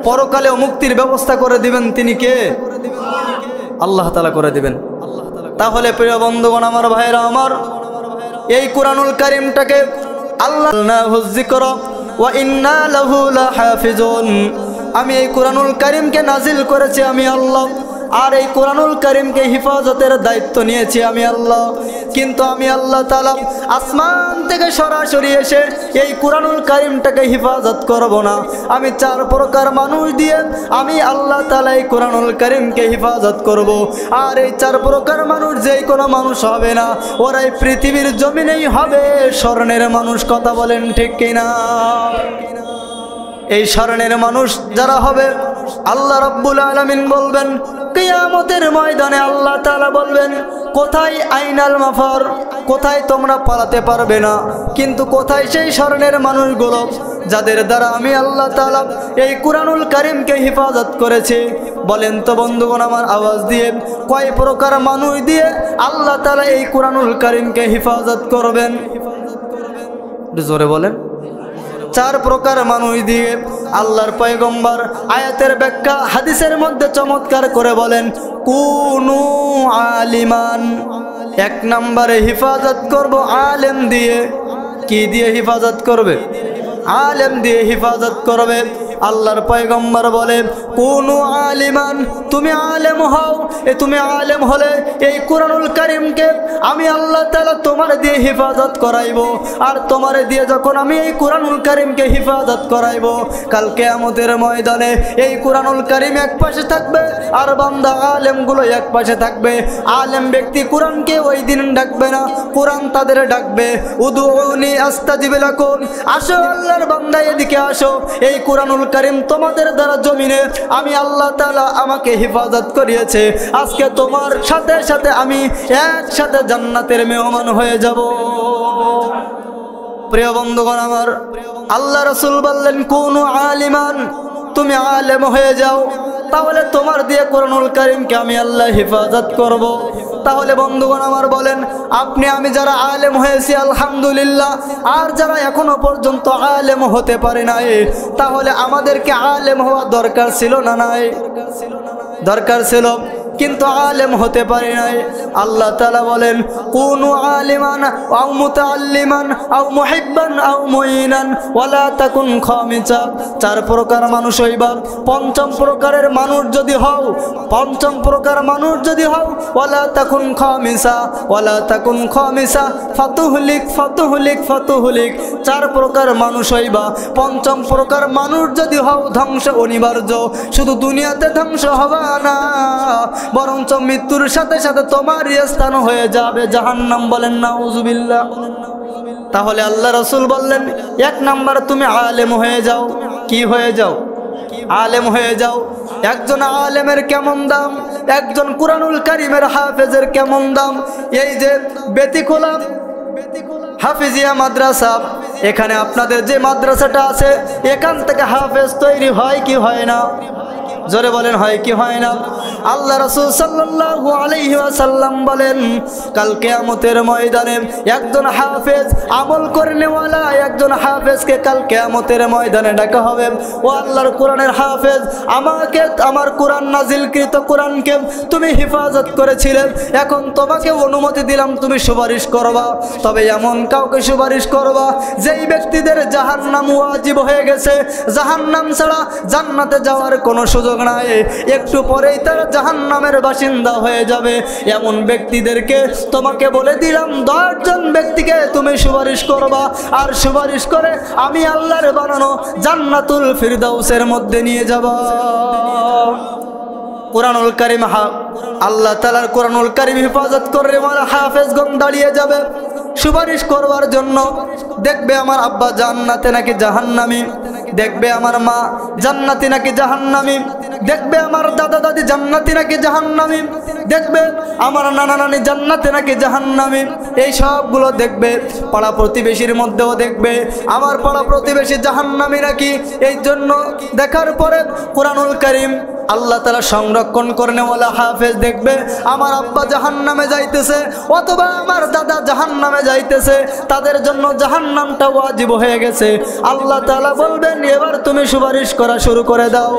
পরকালেও মুক্তির ব্যবস্থা করে দিবেন। তিনি কে? আল্লাহ তাআলা করে দিবেন। তাহলে প্রিয় বন্ধুগণ আমার, ভাইরা আমার, এই কুরআনুল কারীমটাকে আল্লাহ হুয-যিকরা ওয়া ইন্না লাহু লাহাফিজুন, আমি এই কুরআনুল কারীমকে নাজিল করেছি আমি আল্লাহ, আর এই কোরআনুল কারীমকে হিফাজতের দায়িত্ব নিয়েছি আমি আল্লাহ। কিন্তু আমি আল্লাহ তাআলা আসমান থেকে সরাসরি এসে এই কোরআনুল কারীমটাকে হিফাজত করব না। আমি 4 প্রকার মানুষ দিয়ে আমি আল্লাহ তাআলা এই কোরআনুল কারীমকে হিফাজত করব। আর এই 4 প্রকার মানুষ যেই কোনো মানুষ হবে না, ওরাই পৃথিবীর জমিনেই হবে স্বর্ণের মানুষ। কথা বলেন ঠিক কিনা? এই স্বর্ণের মানুষ যারা হবে, আল্লাহ রাব্বুল আলামিন বলবেন কিয়ামতের ময়দানে, আল্লাহ তাআলা বলবেন কোথায় আইনাল মাফার, কোথায় তোমরা পালাতে পারবে না। কিন্তু কোথায় সেই স্বর্ণের মানুষগুলো যাদের দ্বারা আমি আল্লাহ তাআলা এই কোরআনুল কারীমকে হিফাজত করেছি? বলেন তো বন্ধুগণ আমার আওয়াজ দিয়ে, কয় প্রকার মানুষ দিয়ে আল্লাহ তাআলা এই কোরআনুল কারীমকে হিফাজত করবেন? জোরে বলেন। 4 প্রকার মানুষ দিয়ে। আল্লাহর পয়গম্বর আয়াতের ব্যাখ্যা হাদিসের মধ্যে চমৎকার করে বলেন কুনু আলিমান। 1 নম্বরে হিফাজত করব আলেম দিয়ে। কি দিয়ে হিফাজত করবে? আলেম দিয়ে হিফাজত করবে। আল্লাহর পয়গম্বর বলে কুনু আলিমান, তুমি আলেম হও। তুমি আলেম হলে এই কোরআনুল কারীমকে আমি আল্লাহ তাআলা তোমার দিয়ে হিফাজত করাইব। আর তোমার দিয়ে যখন আমি এই কোরআনুল কারীমকে হিফাজত করাইব, কাল কিয়ামতের ময়দানে এই কোরআনুল কারীম এক পাশে থাকবে আর বান্দা আলেমগুলো এক পাশে থাকবে। আলেম ব্যক্তি কোরআনকে ওই দিন ডাকবে না, কোরআন তাদের ডাকবে। উদউনি আস্তাজিব লাকুম, আসো আল্লাহর বান্দা এদিকে আসো, এই কোরআনুল কারীম তোমাদের দ্বারা জমিনে আমি আল্লাহ তাআলা আমাকে হিফাজত করিয়েছে। আজকে তোমার সাথে সাথে আমি একসাথে জান্নাতের মেহমান হয়ে যাব। প্রিয় বন্ধুগণ আমার, আল্লাহ রাসূল বললেন কুনু আলিমান, তুমি আলেম হয়ে যাও, তাহলে তোমার দিয়ে কোরআনুল কারীমকে আমি আল্লাহ হিফাজত করব। তাহলে বন্ধুগণ আমার বলেন, আপনি আমি যারা আলেম হয়েছি আলহামদুলিল্লাহ, আর যারা এখনো পর্যন্ত আলেম হতে পারে নাই, তাহলে আমাদেরকে আলেম হওয়া দরকার ছিল না? নাই, দরকার ছিল, কিন্তু আলেম হতে পারে নাই। আল্লাহ তাআলা বলেন কুনু আলিমান আও মুতাআল্লিমান আও মুহিব্বান আও মুইনান ওয়ালা তাকুন খামিসা। 4 প্রকার মানুষ হইবা। 5ম প্রকারের মানুষ যদি হও, 5ম প্রকার মানুষ যদি হও, ওয়ালা তাকুন খামিসা, ওয়ালা তাকুন খামিসা ফাতুহলিক ফাতুহলিক ফাতুহলিক। 4 প্রকার মানুষ হইবা। 5ম প্রকার মানুষ যদি হও, ধ্বংস অনিবার্য। শুধু দুনিয়াতে ধ্বংস হবে না, বরঞ্চ মৃত্যুর সাথে সাথে তোমার স্থান হয়ে যাবে জাহান্নাম। বলেন নাউজুবিল্লাহ। তাহলে আল্লাহ রাসূল বললেন 1 নাম্বার তুমি আলেম হয়ে যাও। কি হয়ে যাও? আলেম হয়ে যাও। একজন আলেমের কেমন দাম, একজন কোরআনুল কারীমের হাফেজের কেমন দাম। এই যে বেতিখোলা হাফিজিয়া মাদ্রাসা, এখানে আপনাদের যে মাদ্রাসাটা আছে, এখান থেকে হাফেজ তৈরি হয় কি হয় না? জোরে বলেন হয় কি হয় না? আল্লাহ রাসূল সাল্লাল্লাহু আলাইহি ওয়াসাল্লাম বলেন কাল কিয়ামতের ময়দানে একজন হাফেজ আমল করনেওয়ালা একজন হাফেজকে কাল কিয়ামতের ময়দানে ডাকা হবে। ও আল্লাহর কোরআনের হাফেজ, আমাকে আমার কোরআন নাজিলকৃত কোরআনকে তুমি হিফাজত করেছিলে, এখন তোমাকে অনুমতি দিলাম তুমি সুপারিশ করবা। তবে এমন কাউকে সুপারিশ করবা যেই ব্যক্তিদের জাহান্নাম ওয়াজিব হয়ে গেছে, জাহান্নাম ছাড়া জান্নাতে যাওয়ার কোনো সুযোগ নাই, একটু পরেই তারা জাহান্নামের বাসিন্দা হয়ে যাবে। এমন ব্যক্তিদেরকে তোমাকে বলে দিলাম 10 জন ব্যক্তিকে তুমি সুপারিশ করবা, আর সুপারিশ করে আমি আল্লাহর বানানো জান্নাতুল ফিরদাউসের মধ্যে নিয়ে যাবা। কোরআনুল কারীম, আল্লাহ তাআলার কোরআনুল কারীম হিফাজত করে আমার হাফেজগণ দাঁড়িয়ে যাবে সুপারিশ করবার জন্য। দেখবে আমার আব্বা জান্নাতে নাকি জাহান্নামী, দেখবে আমার মা জান্নাতি নাকি জাহান্নামী, দেখবে আমার দাদা দাদি জান্নাতি নাকি জাহান্নামী, দেখবে আমার নানা নানি জান্নাতে নাকি জাহান্নামী। এই সবগুলো দেখবে। পাড়া প্রতিবেশীর মধ্যেও দেখবে আমার পাড়া প্রতিবেশী জাহান্নামী নাকি। এই জন্য দেখার পরে কোরআনুল কারীম আল্লাহ তাআলা সংরক্ষণ করনেওয়ালা হাফেজ দেখবে আমার আব্বা জাহান্নামে যাইতেছে অথবা আমার দাদা জাহান্নামে যাইতেছে, তাদের জন্য জাহান্নামটা ওয়াজিব হয়ে গেছে। আল্লাহ তাআলা বলবেন এবার তুমি সুপারিশ করা শুরু করে দাও।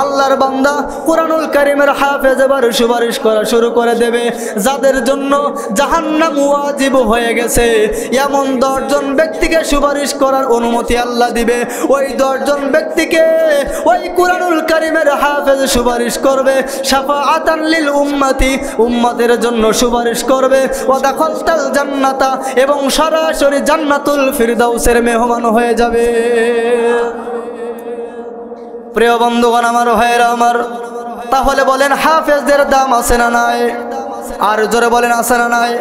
আল্লাহর বান্দা কোরআনুল কারীমের হাফেজ এবার সুপারিশ করা শুরু করে দেবে। যাদের জন্য জাহান্নাম ওয়াজিব হয়ে গেছে এমন 10 জন ব্যক্তিকে সুপারিশ করার অনুমতি আল্লাহ দিবে। ওই 10 জন ব্যক্তিকে ওই কোরআনুল কারীমের হাফেজ সুপারিশ করবে, শাফাআতান লিল উম্মতি, উম্মতের জন্য সুপারিশ করবে, ওয়া দাখালতাল জান্নাতা, এবং সরাসরি জান্নাতুল ফিরদাউসের মেহমান হয়ে যাবে। প্রিয় বন্ধুগণ আমার, ভাইয়েরা আমার, তাহলে বলেন হাফেজদের দাম আছে না নাই? আর জোরে বলেন আছে না নাই?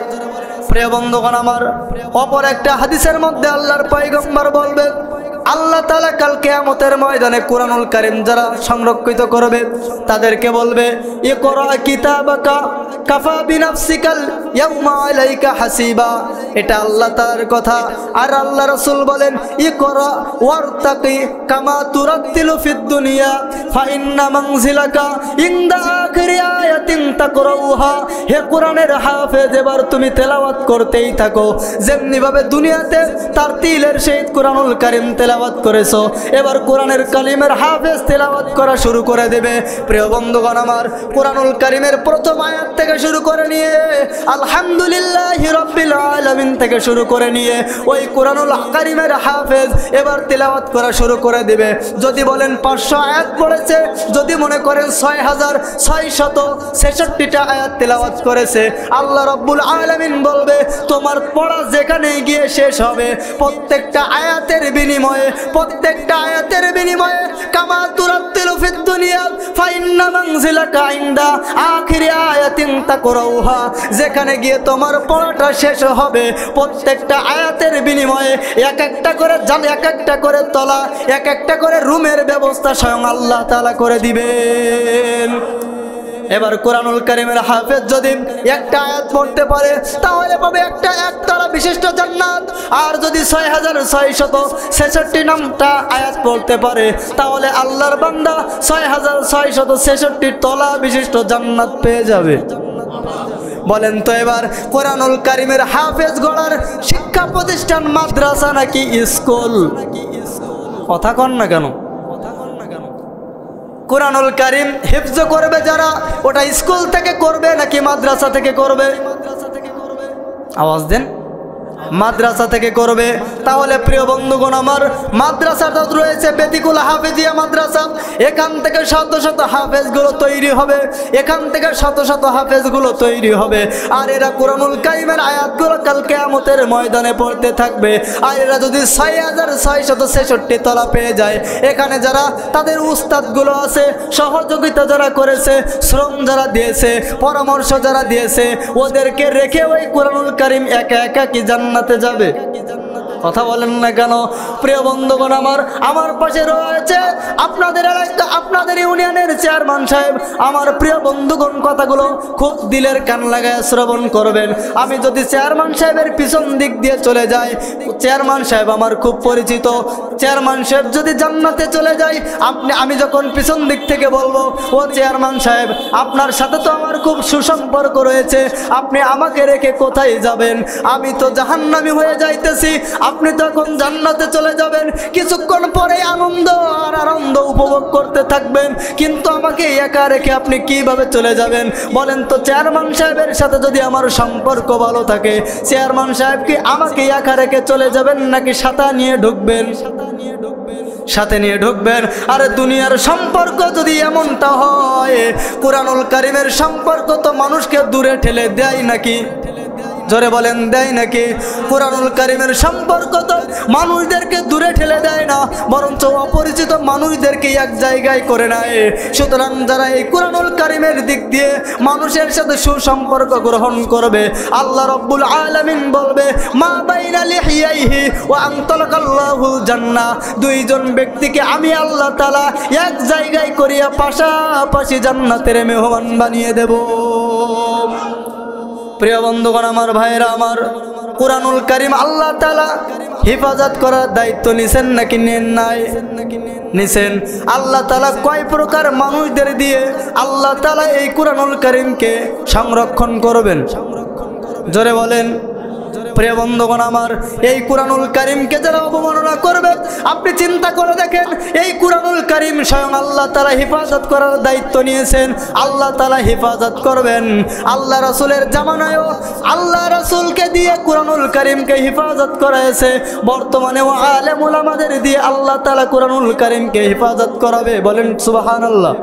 প্রিয় বন্ধুগণ আমার, অপর একটা হাদিসের মধ্যে আল্লাহর পয়গম্বর বলবেন, আল্লাহ তাআলা কাল কিয়ামতের ময়দানে কুরআনুল কারীম যারা সংরক্ষিত করবে তাদেরকে বলবে, ইকরা কিতাবাকা কাফা বিনাফসিকাল ইয়াউমা আলাইকা হাসিবা। এটা আল্লাহ তাআলার কথা। আর আল্লাহ রাসূল বলেন, ইকরা ওয়ারতাকি কামা তুরাতিলু ফিদ দুনিয়া ফা ইন্না মানজিলাকা ইনদা আখিরি আয়াতিন তাকরাউহা। হে কোরআনের হাফেজ, এবার তুমি তেলাওয়াত করতেই থাকো, যেমনি ভাবে দুনিয়াতে তারতিলের সহিত কুরআনুল কারীম তেলাওয়াত করেছো, এবার কোরআনের কালিমের হাফেজ তেলাওয়াত করা শুরু করে দেবে। প্রিয় বন্ধুগণ আমার, কোরআনুল কারীমের প্রথম আয়াত থেকে শুরু করে নিয়ে আলহামদুলিল্লাহি রাব্বিল আলামিন থেকে শুরু করে নিয়ে ওই কোরআনুল কারীমের হাফেজ এবার তেলাওয়াত করা শুরু করে দেবে। যদি বলেন 500 আয়াত পড়েছে, যদি মনে করেন 6666টা আয়াত তেলাওয়াত করেছে, আল্লাহ রাব্বুল আলামিন বলবে, তোমার পড়া যেখানে গিয়ে শেষ হবে প্রত্যেকটা আয়াতের বিনিময়ে, প্রত্যেকটা আয়াতের বিনিময়ে কামা তুরাতিলু ফিদ দুনিয়া ফা ইন্না মানজিলাকা ইনদা আখিরি আয়াতিন তাকরাউহা। যেখানে গিয়ে তোমার পড়াটা শেষ হবে প্রত্যেকটা আয়াতের বিনিময়ে এক একটা করে তলা, এক একটা করে রুমের ব্যবস্থা স্বয়ং আল্লাহ তাআলা করে দিবেন। এবার কোরআনুল কারীমের হাফেজ যদি একটা আয়াত পড়তে পারে তাহলে পাবে একটা একতলা বিশিষ্ট জান্নাত। আর যদি 6666 নামটা আয়াত পড়তে পারে তাহলে আল্লাহর বান্দা 6666 তলা বিশিষ্ট জান্নাত পেয়ে যাবে। বলেন তো এবার কোরআনুল কারীমের হাফেজ গড়ার শিক্ষা প্রতিষ্ঠান মাদ্রাসা নাকি স্কুল? কথা কন না কেন? কোরআনুল কারীম হিফজ করবে যারা, ওটা স্কুল থেকে করবে নাকি মাদ্রাসা থেকে করবে? আওয়াজ দেন। মাদ্রাসা থেকে করবে। তাহলে প্রিয় বন্ধুগণ আমার, মাদ্রাসাটা রয়েছে বেতিকুল হাফেজিয়া মাদ্রাসা, এখান থেকে শত শত হাফেজগুলো তৈরি হবে, এখান থেকে শত শত হাফেজগুলো তৈরি হবে। আর এরা কোরআনুল কারীমের আয়াতগুলো কাল কিয়ামতের ময়দানে পড়তে থাকবে। আর এরা যদি 6666 তলা পেয়ে যায়, এখানে যারা তাদের উস্তাদগুলো আছে, সহযোগিতা যারা করেছে, শ্রম যারা দিয়েছে, পরামর্শ যারা দিয়েছে, ওদেরকে রেখে ওই কোরআনুল কারীম একা একা কি জান্নাতে যাবে? কথা বলেন না কেন? প্রিয় বন্ধুগণ আমার, আমার পাশে রয়েছে আপনাদের এলাকা, আপনাদের ইউনিয়নের চেয়ারম্যান সাহেব। আমার প্রিয় বন্ধুগণ, কথাগুলো খুব দিলের কান লাগায় শ্রবণ করবেন। আমি যদি চেয়ারম্যান সাহেবের পিছন দিক দিয়ে চলে যাই, চেয়ারম্যান সাহেব আমার খুব পরিচিত, চেয়ারম্যান সাহেব যদি জান্নাতে চলে যায়, আমি যখন পিছন দিক থেকে বলবো, ও চেয়ারম্যান সাহেব, আপনার সাথে তো আমার খুব সুসম্পর্ক রয়েছে, আপনি আমাকে রেখে কোথায় যাবেন? আমি তো জাহান্নামী হয়ে যাইতেছি, আপনি তখন জান্নাতে চলে যাবেন, কিছুক্ষণ পরে আনন্দ আর আনন্দ উপভোগ করতে থাকবেন, কিন্তু আমাকে একা রেখে আপনি কিভাবে চলে যাবেন? বলেন তো, চেয়ারম্যান সাহেবের সাথে যদি আমার সম্পর্ক ভালো থাকে, চেয়ারম্যান সাহেব কি আমাকে একা রেখে চলে যাবেন নাকি সাথে নিয়ে ঢুকবেন? সাথে নিয়ে ঢুকবেন। আর দুনিয়ার সম্পর্ক যদি এমনটা হয়, কোরআনুল কারীমের সম্পর্ক তো মানুষকে দূরে ঠেলে দেয় নাকি? জোরে বলেন, দেয় নাকি? কোরআনুল কারীমের সম্পর্ক তো মানুষদেরকে দূরে ঠেলে দেয় না, বরঞ্চ অপরিচিত মানুষদেরকে এক জায়গায় করে নেয়। সুতরাং যারা এই কোরআনুল কারীমের দিক দিয়ে মানুষের সাথে সুসম্পর্ক গ্রহণ করবে, আল্লাহ রাব্বুল আলামিন বলবে, মা বাইনা লিহিয়াইহি ওয়া আনতালাকাল্লাহুল জান্নাহ। দুইজন ব্যক্তিকে আমি আল্লাহ তাআলা এক জায়গায় করিয়া পাশাপাশি জান্নাতের মেহমান বানিয়ে দেব। প্রিয় বন্ধুগণ আমার, ভাইরা আমার, কোরআনুল কারীম আল্লাহ তাআলা হেফাজত করার দায়িত্ব নিছেন নাকি নেন নাই? নিছেন। আল্লাহ তাআলা কয় প্রকার মানুষদের দিয়ে আল্লাহ তাআলা এই কোরআনুল কারীমকে সংরক্ষণ করবেন? জোরে বলেন। প্রিয় বন্ধুগণ আমার, এই কোরআনুল কারীমকে যারা অবমাননা করবে, আপনি চিন্তা করে দেখেন, এই কোরআনুল কারীম স্বয়ং আল্লাহ তাআলা হেফাজত করার দায়িত্ব নিয়েছেন, আল্লাহ তাআলা হেফাজত করবেন। আল্লাহ রাসূলের জামানায়ও আল্লাহ রাসূলকে দিয়ে কোরআনুল কারীমকে হেফাজত করাইছে, বর্তমানেও আলেম উলামাদের দিয়ে আল্লাহ তাআলা কোরআনুল কারীমকে হেফাজত করাবে। বলেন সুবহানাল্লাহ।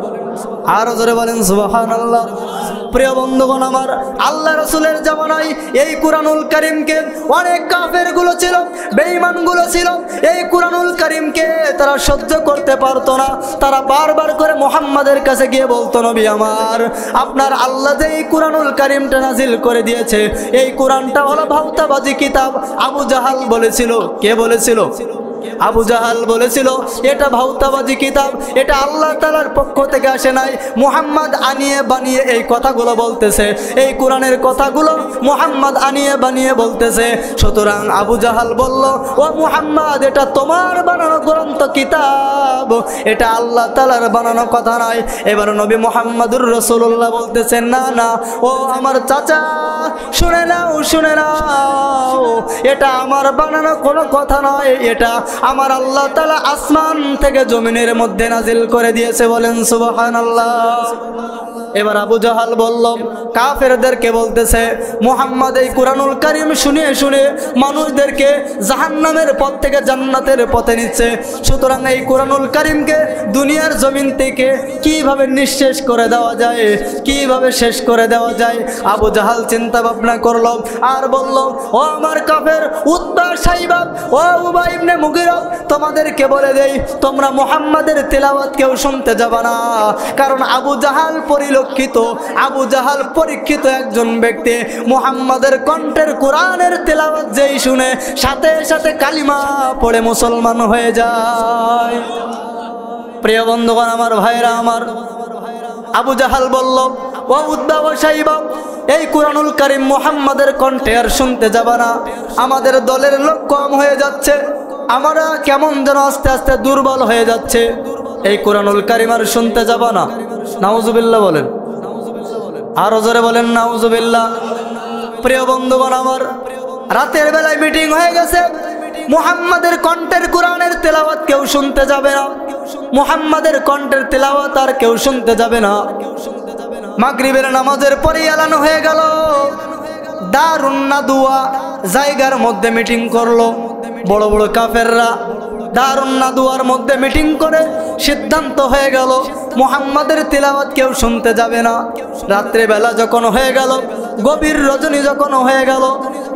আর জোরে বলেন সুবহানাল্লাহ। প্রিয় বন্ধুগণ আমার, আল্লাহ রাসূলের জামানায় এই কুরআনুল কারীমকে অনেক কাফেরগুলো ছিল, বেঈমানগুলো ছিল, এই কুরআনুল কারীমকে তারা সহ্য করতে পারতো না। তারা বারবার করে মুহাম্মাদের কাছে গিয়ে বলতো, নবী আমার, আপনার আল্লাহ যে এই কুরআনুল কারীমটা নাজিল করে দিয়েছে, এই কোরআনটা হলো ভাওতাবাজি কিতাব। আবু জাহাল বলেছিল। কে বলেছিল? আবু জাহাল বলেছিল এটা ভাওতাবাজি কিতাব, এটা আল্লাহ তাআলার পক্ষ থেকে আসে নাই, মুহাম্মদ আনিয়ে বানিয়ে এই কথাগুলো বলতেছে, এই কোরআনের কথাগুলো মুহাম্মদ আনিয়ে বানিয়ে বলতেছে। সুতরাং আবু জাহাল বলল, ও মুহাম্মদ, এটা তোমার বানানো গ্রন্থ কিতাব, এটা আল্লাহ তাআলার বানানো কথা নয়। এবার নবী মুহাম্মদুর রাসূলুল্লাহ বলতেছেন, না না, ও আমার চাচা, শুনে নাও, শুনে নাও, এটা আমার বানানো কোনো কথা নয়, এটা আমার আল্লাহ তাআলা আসমান থেকে জমিনের মধ্যে নাজিল করে দিয়েছে। বলেন সুবহানাল্লাহ। এবার আবু জাহাল বলল, কাফেরদেরকে বলতেছে, মুহাম্মদ এই কুরআনুল কারীম শুনিয়ে শুনে মানুষদেরকে জাহান্নামের পথ থেকে জান্নাতের পথে নিচ্ছে। সুতরাং এই কুরআনুল কারীমকে দুনিয়ার জমিন থেকে কিভাবে নিঃশেষ করে দেওয়া যায়, কিভাবে শেষ করে দেওয়া যায়। আবু জাহাল চিন্তা ভাবনা করল আর বলল, ও আমার কাফের উতবা, সাইবা, ও উবাই ইবনে মুগিরা, তোমাদেরকে বলে দেই, তোমরা মুহাম্মাদের তেলাওয়াত কেউ শুনতে যাবে না। কারণ আবু জাহাল পরিলক্ষিত, আবু জাহাল পরীক্ষিত একজন ব্যক্তি, মুহাম্মাদের কণ্ঠের কোরআনের তেলাওয়াত যেই শুনে সাথে সাথে কালিমা পড়ে মুসলমান হয়ে যায়। প্রিয় বন্ধুগণ আমার, ভাইরা আমার, আবু জাহাল বলল, ও উতবা ও সাইবা, এই কুরআনুল কারীম মুহাম্মাদের কণ্ঠে আর শুনতে যাবে না। আমাদের দলের লোক কম হয়ে যাচ্ছে, আমরা কেমন যেন আস্তে আস্তে দুর্বল হয়ে যাচ্ছে, এই কুরআনুল কারীম আর শুনতে যাবে না। নাউজুবিল্লাহ বলেন, আরো জোরে বলেন নাউজুবিল্লাহ। প্রিয় বন্ধুগণ আমার, রাতের বেলায় মিটিং হয়ে গেছে, মুহাম্মাদের কণ্ঠের কোরআনের তেলাওয়াত কেউ শুনতে যাবে না, মুহাম্মাদের কণ্ঠের তেলাওয়াত আর কেউ শুনতে যাবে না। মাগরিবের নামাজের পরে এলান হয়ে গেল, দারুন নাদুয়া জায়গার মধ্যে মিটিং করলো বড় বড় কাফেররা। দারুন নাদুয়ার মধ্যে মিটিং করে সিদ্ধান্ত হয়ে গেল মুহাম্মাদের তিলাওয়াত কেউ শুনতে যাবে না। রাত্রিবেলা যখন হয়ে গেল, গভীর রজনী যখন হয়ে গেল,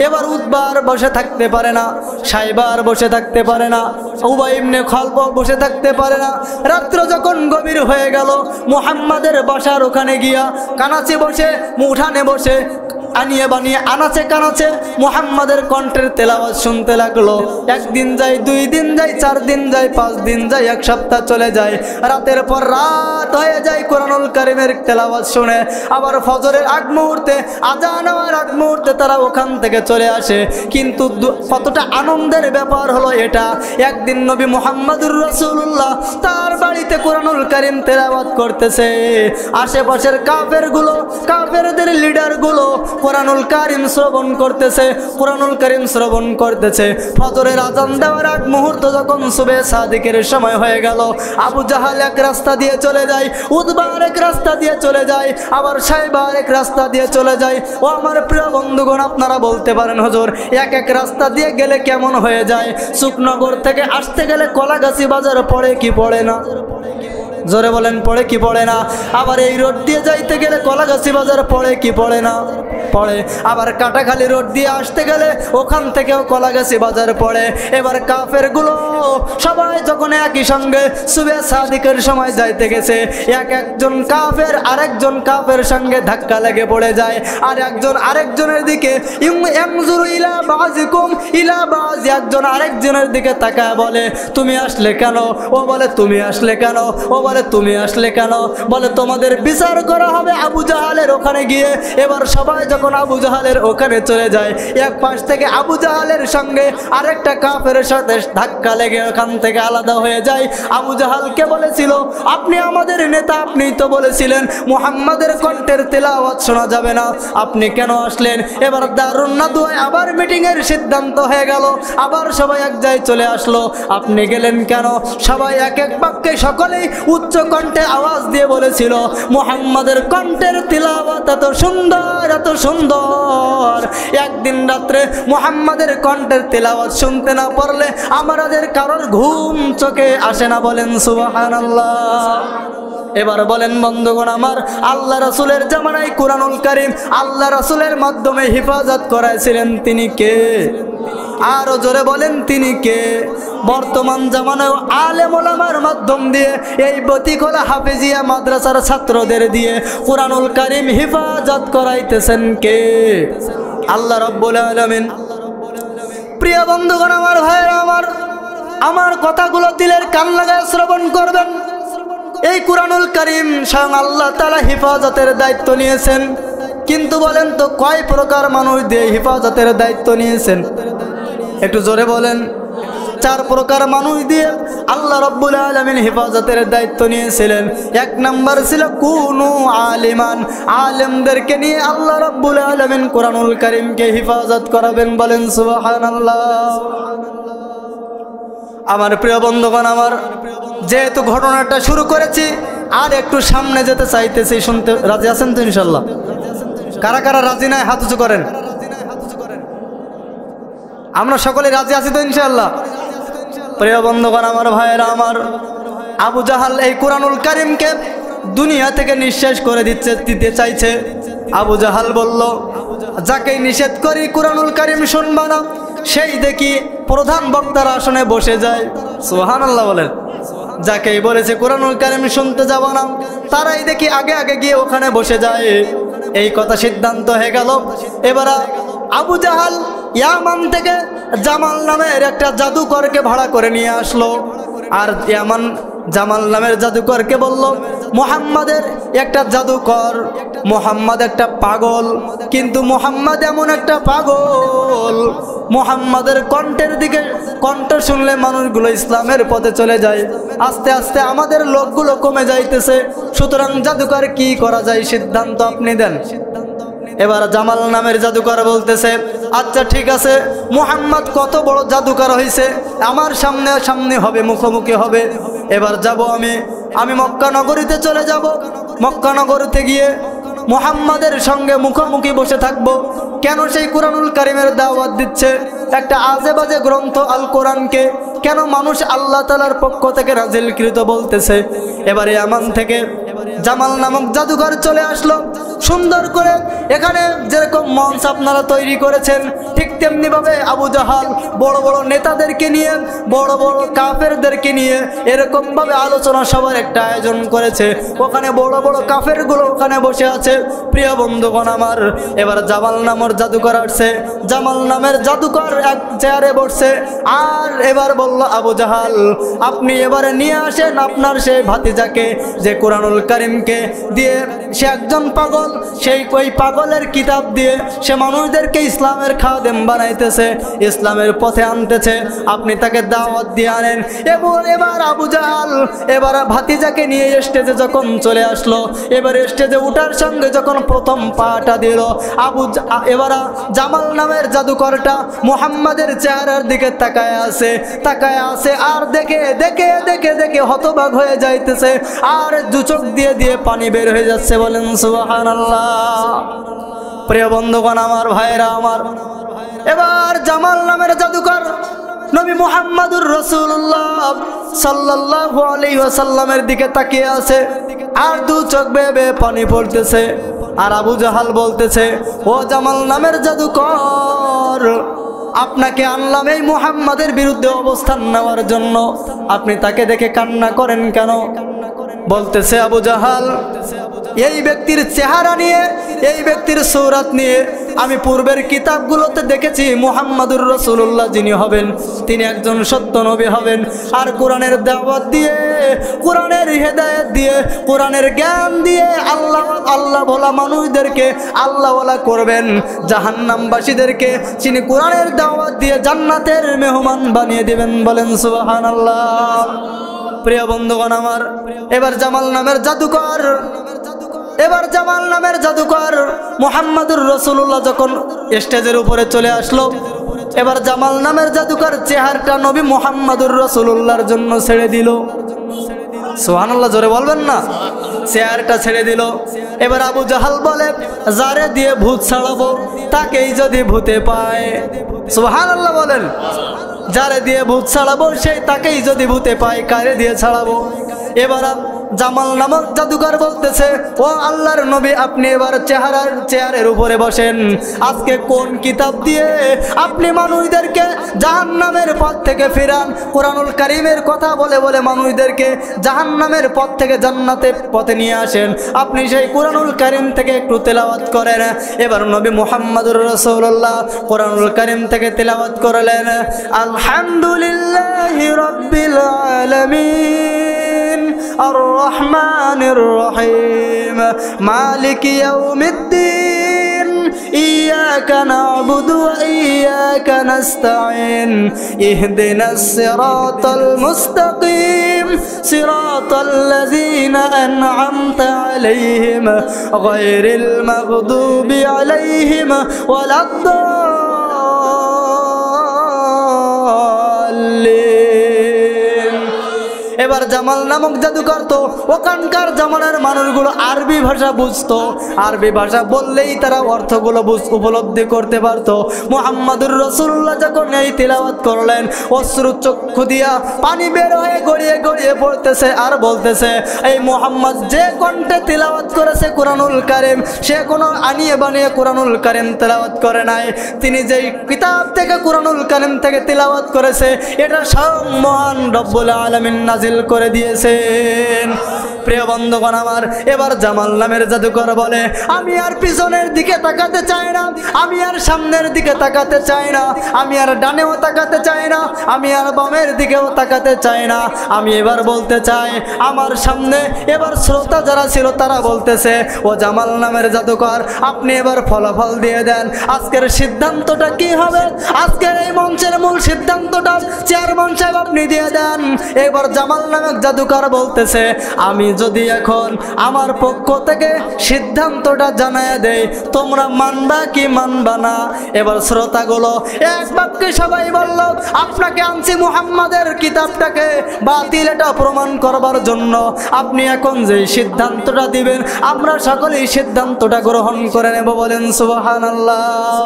এবার উতবার বসে থাকতে পারে না, সাইবার বসে থাকতে পারে না, উবাই ইবনে খালব বসে থাকতে পারে না। রাত্র যখন গভীর হয়ে গেল, মুহাম্মাদের বাসার ওখানে গিয়া কানাচে বসে, উঠানে বসে আনিয়ে বানিয়ে আনাচে কানাচে মুহাম্মাদের কণ্ঠের তেলাওয়াত শুনতে লাগলো। একদিন যায়, 2 দিন যায়, 4 দিন যায়, 5 দিন যায়, 1 সপ্তাহ চলে যায়, রাতের পর রাত হয়ে যায় কুরআনুল কারীমের তেলাওয়াত শুনে। আবার ফজরের আগ মুহূর্তে, আজান হওয়ার আগ মুহূর্তে তারা ওখান থেকে চলে আসে। কিন্তু কতটা আনন্দের ব্যাপার হলো এটা, একদিন নবী মুহাম্মদুর রাসূলুল্লাহ তার বাড়িতে কুরআনুল কারীম তেলাওয়াত করতেছে। আশেপাশের কাফেরগুলো, কাফেরদের লিডারগুলো কুরআনুল কারীম শ্রবণ করতেছে, কুরআনুল কারীম শ্রবণ করতেছে। ফজরের আজান দেওয়ার আগ মুহূর্ত যখন সুবে সাদিকের সময় হয়ে গেল, আবু জাহাল এক রাস্তা দিয়ে চলে যায়, উতবা এক রাস্তা দিয়ে চলে যায়, আবার সাইবা এক রাস্তা দিয়ে চলে যায়। ও আমার প্রিয় বন্ধুগণ, আপনারা বলতে পারেন, হুজুর এক এক রাস্তা দিয়ে গেলে কেমন হয়ে যায়? সুকনগর থেকে আসতে গেলে কলাগাছি বাজার পড়ে কি পড়ে না? জোরে বলেন, পড়ে কি পড়ে না? আবার এই রোড দিয়ে যাইতে গেলে কলাগাছি বাজার পড়ে কি পড়ে না? পড়ে। আবার কাটাখালি রোড দিয়ে আসতে গেলে ওখান থেকেও কলাগাছি বাজার পড়ে। এবার কাফেরগুলো সবাই যখন একই সঙ্গে সুবে সাদিকের সময় যাইতে গেছে, একজন কাফের আরেকজন কাফের সঙ্গে ধাক্কা লেগে পড়ে যায়, আর একজন আরেকজনের দিকে ইয়ানজুরু ইলা বাযিকুম ইলা বায, একজন আরেকজনের দিকে তাকায় বলে, তুমি আসলে কেন? ও বলে, তুমি আসলে কেন? ও বলে, তুমি আসলে কেন? বলে, তোমাদের বিচার করা হবে আবু জাহালের ওখানে গিয়ে। এবার সবাই যখন আবু জাহালের ওখানে চলে যায়, এক পাশ থেকে আবু জাহালের সঙ্গে আরেকটা কাফের সাথে ধাক্কা লেগে ওখান থেকে আলাদা হয়ে যায়। আবু জাহালকে বলেছিল, আপনি আমাদের নেতা, আপনি তো বলেছিলেন মুহাম্মাদের কণ্ঠের তেলাওয়াত শোনা যাবে না, আপনি কেন আসলেন? এবার দারুন নাদুয়ায় আবার মিটিং এর সিদ্ধান্ত হয়ে গেল, আবার সবাই এক জায়গায় চলে আসলো। আপনি গেলেন কেন? সবাই এক এক বাক্যে সকলেই উচ্চ কণ্ঠে আওয়াজ দিয়ে বলেছিল, মুহাম্মাদের কণ্ঠের তিলাওয়াত এত সুন্দর, এত সুন্দর। একদিন রাত্রে মুহাম্মাদের কণ্ঠের তেলাওয়াত শুনতে না পারলে আমাদের কারোর ঘুম চোখে আসে না। বলেন সুবহানাল্লাহ। এবার বলেন বন্ধুগণ আমার, আল্লাহ রাসূলের জামানায় কুরআনুল কারীম আল্লাহ রাসূলের মাধ্যমে হেফাজত করাইছিলেন, তিনি কে? আরো জোরে বলেন তিনি কে? বর্তমান জামানায় আলেম ওলামার মাধ্যম দিয়ে এই বতিখোলা হাফেজিয়া মাদ্রাসার ছাত্রদের দিয়ে কুরআনুল কারীম হেফাজত করাইতেছেন কে? আল্লাহ রাব্বুল আলামিন। প্রিয় বন্ধুগণ আমার, ভাইরা আমার কথাগুলো দিলের কান লাগায় শ্রবণ করবেন। এই কুরআনুল কারীম স্বয়ং আল্লাহ তাআলা হেফাজতের দায়িত্ব নিয়েছেন, কিন্তু বলেন তো কয় প্রকার মানুষ দিয়ে হেফাজতের দায়িত্ব নিয়েছেন? একটু জোরে বলেন। 4 প্রকার মানুষ দিয়ে আল্লাহ রাব্বুল আলামিন হেফাজতের দায়িত্ব নিয়েছিলেন। 1 নাম্বার ছিল কুনু আলিমান, আলেমদেরকে নিয়ে আল্লাহ রাব্বুল আলামিন কুরআনুল কারীমকে হেফাজত করাবেন। বলেন সুবহানাল্লাহ। আমার প্রিয় বন্ধুগণ আমার, যেহেতু ঘটনাটা শুরু করেছি আর একটু সামনে যেতে চাইতেছি, শুনতে রাজি আছেন তো ইনশাআল্লাহ? কারা কারা রাজি নাই হাত উঁচু করেন। আমরা সকলে রাজি আছি তো ইনশাআল্লাহ? প্রিয় বন্ধুগণ আমার, ভাইয়েরা আমার, আবু জাহাল এই কুরআনুল কারীমকে দুনিয়া থেকে নিঃশেষ করে দিতে চাইছে। আবু জাহাল বলল, যাকে নিষেধ করি কুরআনুল কারীম শুনবা না, সেই দেখি প্রধান বক্তার আসনে বসে যায়। সুবহানাল্লাহ বলেন। যাকেই বলেছে কুরআনুল কারীম শুনতে যাব না, তারাই দেখি আগে আগে গিয়ে ওখানে বসে যায়। এই কথা সিদ্ধান্ত হয়ে গেল। এবার আবু জাহাল ইয়ামান থেকে জামাল নামের একটা জাদুকরকে ভাড়া করে নিয়ে আসলো। আর জামাল নামের জাদুকরকে বলল, মুহাম্মাদের একটা জাদুকর, মুহাম্মদ একটা পাগল, কিন্তু মুহাম্মদ এমন একটা পাগল, মুহাম্মাদের কণ্ঠ শুনলে মানুষগুলো ইসলামের পথে চলে যায়। আস্তে আস্তে আমাদের লোকগুলো কমে যাইতেছে, সুতরাং জাদুকর কি করা যায় সিদ্ধান্ত আপনি দেন। এবার জামাল নামের জাদুকর বলতেছে, আচ্ছা ঠিক আছে, মুহাম্মদ কত বড় জাদুকর হয়েছে, আমার সামনে হবে, মুখোমুখি হবে। এবার যাব আমি মক্কা নগরীতে চলে যাব। মক্কা নগরীতে গিয়ে মুহাম্মাদের সঙ্গে মুখোমুখি বসে থাকব। কেন সেই কুরআনুল কারীমের দাওয়াত দিচ্ছে, একটা আজে বাজে গ্রন্থ আল কোরআনকে কেন মানুষ আল্লাহ তাআলার পক্ষ থেকে নাজিলকৃত বলতেছে। এবারে ইয়ামান থেকে জামাল নামক জাদুকর চলে আসলো। সুন্দর করে এখানে যেরকম মঞ্চ আপনারা তৈরি করেছেন, ঠিক তেমনি ভাবে আবু জাহাল বড় বড় নেতাদেরকে নিয়ে, বড় বড় কাফেরদেরকে নিয়ে এরকম ভাবে আলোচনা সভার একটা আয়োজন করেছে। ওখানে বড় বড় কাফেরগুলো ওখানে বসে আছে। প্রিয় বন্ধুগণ আমার, এবার জামাল নামের জাদুকর আসছে। জামাল নামের জাদুকর এক চেয়ারে বসছে। আর এবার বলল, আবু জাহাল, আপনি এবারে নিয়ে আসেন আপনার সেই ভাতিজাকে, যে কুরআনুল কারীমকে দিয়ে সে একজন পাগল, সেই ওই পাগলের কিতাব দিয়ে সে মানুষদেরকে ইসলামের খাদেম বানাইতেছে, ইসলামের পথে আনতেছে, আপনি তাকে দাওয়াত দিয়ে আনেন। এবার আবু জাহাল এবার ভাতিজাকে নিয়ে স্টেজে যখন চলে আসলো, এবার স্টেজে উঠার সঙ্গে যখন প্রথম পাটা দিল, এবার জামাল নামের জাদুকরটা মুহাম্মাদের চেহারার দিকে তাকায় আছে আর দেখে হতবাক হয়ে যাইতেছে, আর দু চোখ দিয়ে পানি বের হয়ে যাচ্ছে। বলেন সুবহানাল্লাহ। প্রিয় বন্ধুগণ আমার, ভাইরা আমার, এবার জামাল নামের জাদুকর নবী মুহাম্মদুর রাসূলুল্লাহ সাল্লাল্লাহু আলাইহি ওয়াসাল্লামের দিকে তাকিয়ে আছে, আর দু চোখ বেয়ে পানি পড়তেছে। আর আবু জাহাল বলতেছে, ও জামাল নামের জাদুকর, আপনাকে আনলাম এই মুহাম্মাদের বিরুদ্ধে অবস্থান নেওয়ার জন্য, আপনি তাকে দেখে কান্না করেন কেন? বলতেছে আবু জাহাল, এই ব্যক্তির চেহারা নিয়ে, এই ব্যক্তির সূরত নিয়ে আমি পূর্বের কিতাবগুলোতে দেখেছি মুহাম্মাদুর রাসূলুল্লাহ যিনি হবেন তিনি একজন সত্য নবী হবেন, আর কোরআনের দাওয়াত দিয়ে, কোরআনের হেদায়েত দিয়ে, কোরআনের জ্ঞান দিয়ে আল্লাহ বলা মানুষদেরকে আল্লাহওয়ালা করবেন, জাহান্নামবাসীদেরকে তিনি কোরআনের দাওয়াত দিয়ে জান্নাতের মেহমান বানিয়ে দিবেন। বলেন সুবহানাল্লাহ। প্রিয় বন্ধুগণ আমার, এবার জামাল নামের জাদুকর মুহাম্মাদুর রাসূলুল্লাহ যখন স্টেজের উপরে চলে আসলো, এবার জামাল নামের জাদুকর চেহারাটা নবী মুহাম্মাদুর রাসূলুল্লাহর জন্য ছেড়ে দিল। সুবহানাল্লাহ, জোরে বলবেন না? চেহারাটা ছেড়ে দিল। এবার আবু জাহাল বলে, যারে দিয়ে ভূত ছাড়াবো তাকেই যদি ভূতে পায়। সুবহানাল্লাহ বলেন। যারে দিয়ে ভূত ছাড়াবো সেই তাকেই যদি ভূতে পায়, কারে দিয়ে ছাড়াবো? এবার জামাল নামক জাদুকর বলতেছে, ও আল্লাহর নবী, আপনি এবার চেয়ারের উপরে বসেন। আজকে কোন কিতাব দিয়ে আপনি মানুষদেরকে জাহান্নামের পথ থেকে ফিরান? কোরআনুল কারীমের কথা বলে বলে মানুষদেরকে জাহান্নামের পথ থেকে জান্নাতের পথে নিয়ে আসেন। আপনি সেই কোরআনুল কারীম থেকে একটু তেলাওয়াত করেন। এবার নবী মুহাম্মদুর রাসূলুল্লাহ কোরআনুল কারীম থেকে তেলাওয়াত করলেন, আলহামদুলিল্লাহি রাব্বিল আলামিন আর-রহমানির রহিম মালিকি ইয়াউমিদ্দিন ইয়্যাকা না'বুদু ওয়া ইয়্যাকা নাস্তাঈন ইহদিনাস সিরাতাল মুস্তাকিম সিরাতাল লাযীনা আন'আমতা আলাইহিম গায়রিল মাগদুবি আলাইহিম ওয়ালাদ-দাল্লিন। এবার জামাল নামক জাদুকর তো ওখানকার জামানার মানুষগুলো আরবি ভাষা বুঝতো, আরবি ভাষা বললেই তারা অর্থগুলো উপলব্ধি করতে পারতো। মুহাম্মদুর রাসূলুল্লাহ যখন এই তিলাওয়াত করলেন, অশ্রু চক্ষু দিয়া পানি বের হয়ে গড়িয়ে গড়িয়ে পড়তেছে আর বলতেছে, এই মুহাম্মদ যে কণ্ঠে তিলাওয়াত করেছে কোরআনুল কারীম, সে কোনো আনিয়ে বানিয়ে কোরআনুল কারীম তিলাওয়াত করে নাই। তিনি যেই কিতাব থেকে কোরআনুল কারীম থেকে তিলাওয়াত করেছে, এটা স্বয়ং মহান রব্বুল আলামিন নাজিল করে দিয়েছেন। প্রিয় বন্ধুগণ আমার, এবার জামাল নামের জাদুকর বলে, আমি আর পিছনের দিকে তাকাতে চাই না, আমি আর সামনের দিকে তাকাতে চাই না, আমি আর ডানেও তাকাতে চাই না, আমি আর বামের দিকেও তাকাতে চাই না। আমি এবার বলতে চাই, আমার সামনে এবার শ্রোতা যারা ছিল তারা বলতেছে, ও জামাল নামের জাদুকর, আপনি এবার ফলাফল দিয়ে দেন, আজকের সিদ্ধান্তটা কি হবে? আজকের এই মঞ্চের মূল সিদ্ধান্তটা চেয়ারম্যান সাহেব আপনি দিয়ে দেন। এবার জামাল নামক জাদুকর বলতেছে, আমি যদি এখন আমার পক্ষ থেকে সিদ্ধান্তটা জানায় দেই, তোমরা মানবা কি মানবা না? এবার শ্রোতাগুলো এক বাক্যে সবাই বলল, আপনাকে আনছি মুহাম্মাদের কিতাবটাকে বাতিল এটা প্রমাণ করবার জন্য। আপনি এখন যে সিদ্ধান্তটা দিবেন আমরা সকলেই সিদ্ধান্তটা গ্রহণ করে নেব। বলেন সুবহানাল্লাহ।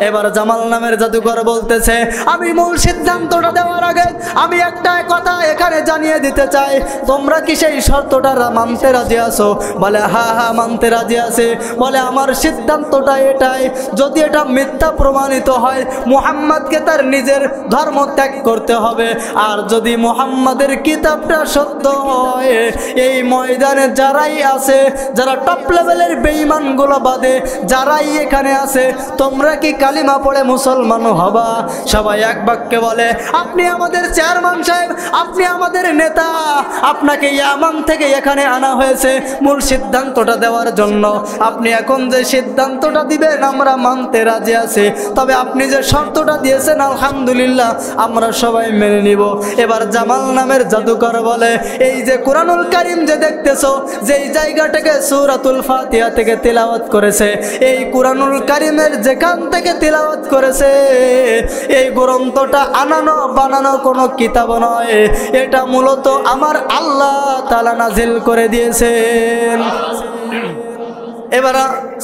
এবার জামাল নামের জাদুকর বলতেছে, আমি মূল সিদ্ধান্তটা দেওয়ার আগে আমি একটা কথা এখানে জানিয়ে দিতে চাই, তোমরা কি সেই শর্তটা মানতে রাজি আছো? বলে হ্যাঁ হ্যাঁ মানতে রাজি আছে। বলে আমার সিদ্ধান্তটা এটাই, যদি এটা মিথ্যা প্রমাণিত হয় মুহাম্মদকে তার নিজের ধর্ম ত্যাগ করতে হবে, আর যদি মুহাম্মাদের কিতাবটা সত্য হয়, এই ময়দানে যারাই আছে, যারা টপ লেভেলের বেঈমানগুলো বাদে যারাই এখানে আছে, তোমরা কি কালিমা পড়ে মুসলমান হবা? সবাই এক বাক্যে বলে, আপনি আমাদের চেয়ারম্যান সাহেব, আপনি আমাদের নেতা, আপনাকে ইয়ামান থেকে এখানে আনা হয়েছে মূল সিদ্ধান্তটা দেওয়ার জন্য। আপনি এখন যে সিদ্ধান্তটা দিবেন আমরা মানতে রাজি আছি, তবে আপনি যে শর্তটা দিয়েছেন আলহামদুলিল্লাহ আমরা সবাই মেনে নিব। এবার জামাল নামের জাদুকর বলে, এই যে কোরআনুল কারীম যে দেখতেছো, যেই জায়গাটাকে সূরাতুল ফাতিহা থেকে তিলাওয়াত করেছে, এই কোরআনুল কারীমের যেখান থেকে তিলাওয়াত করেছে, এই গ্রন্থটা আনানো বানানো কোনো কিতাব নয়, এটা মূলত আমার আল্লাহ তাআলা নাজিল করে দিয়েছেন। এবার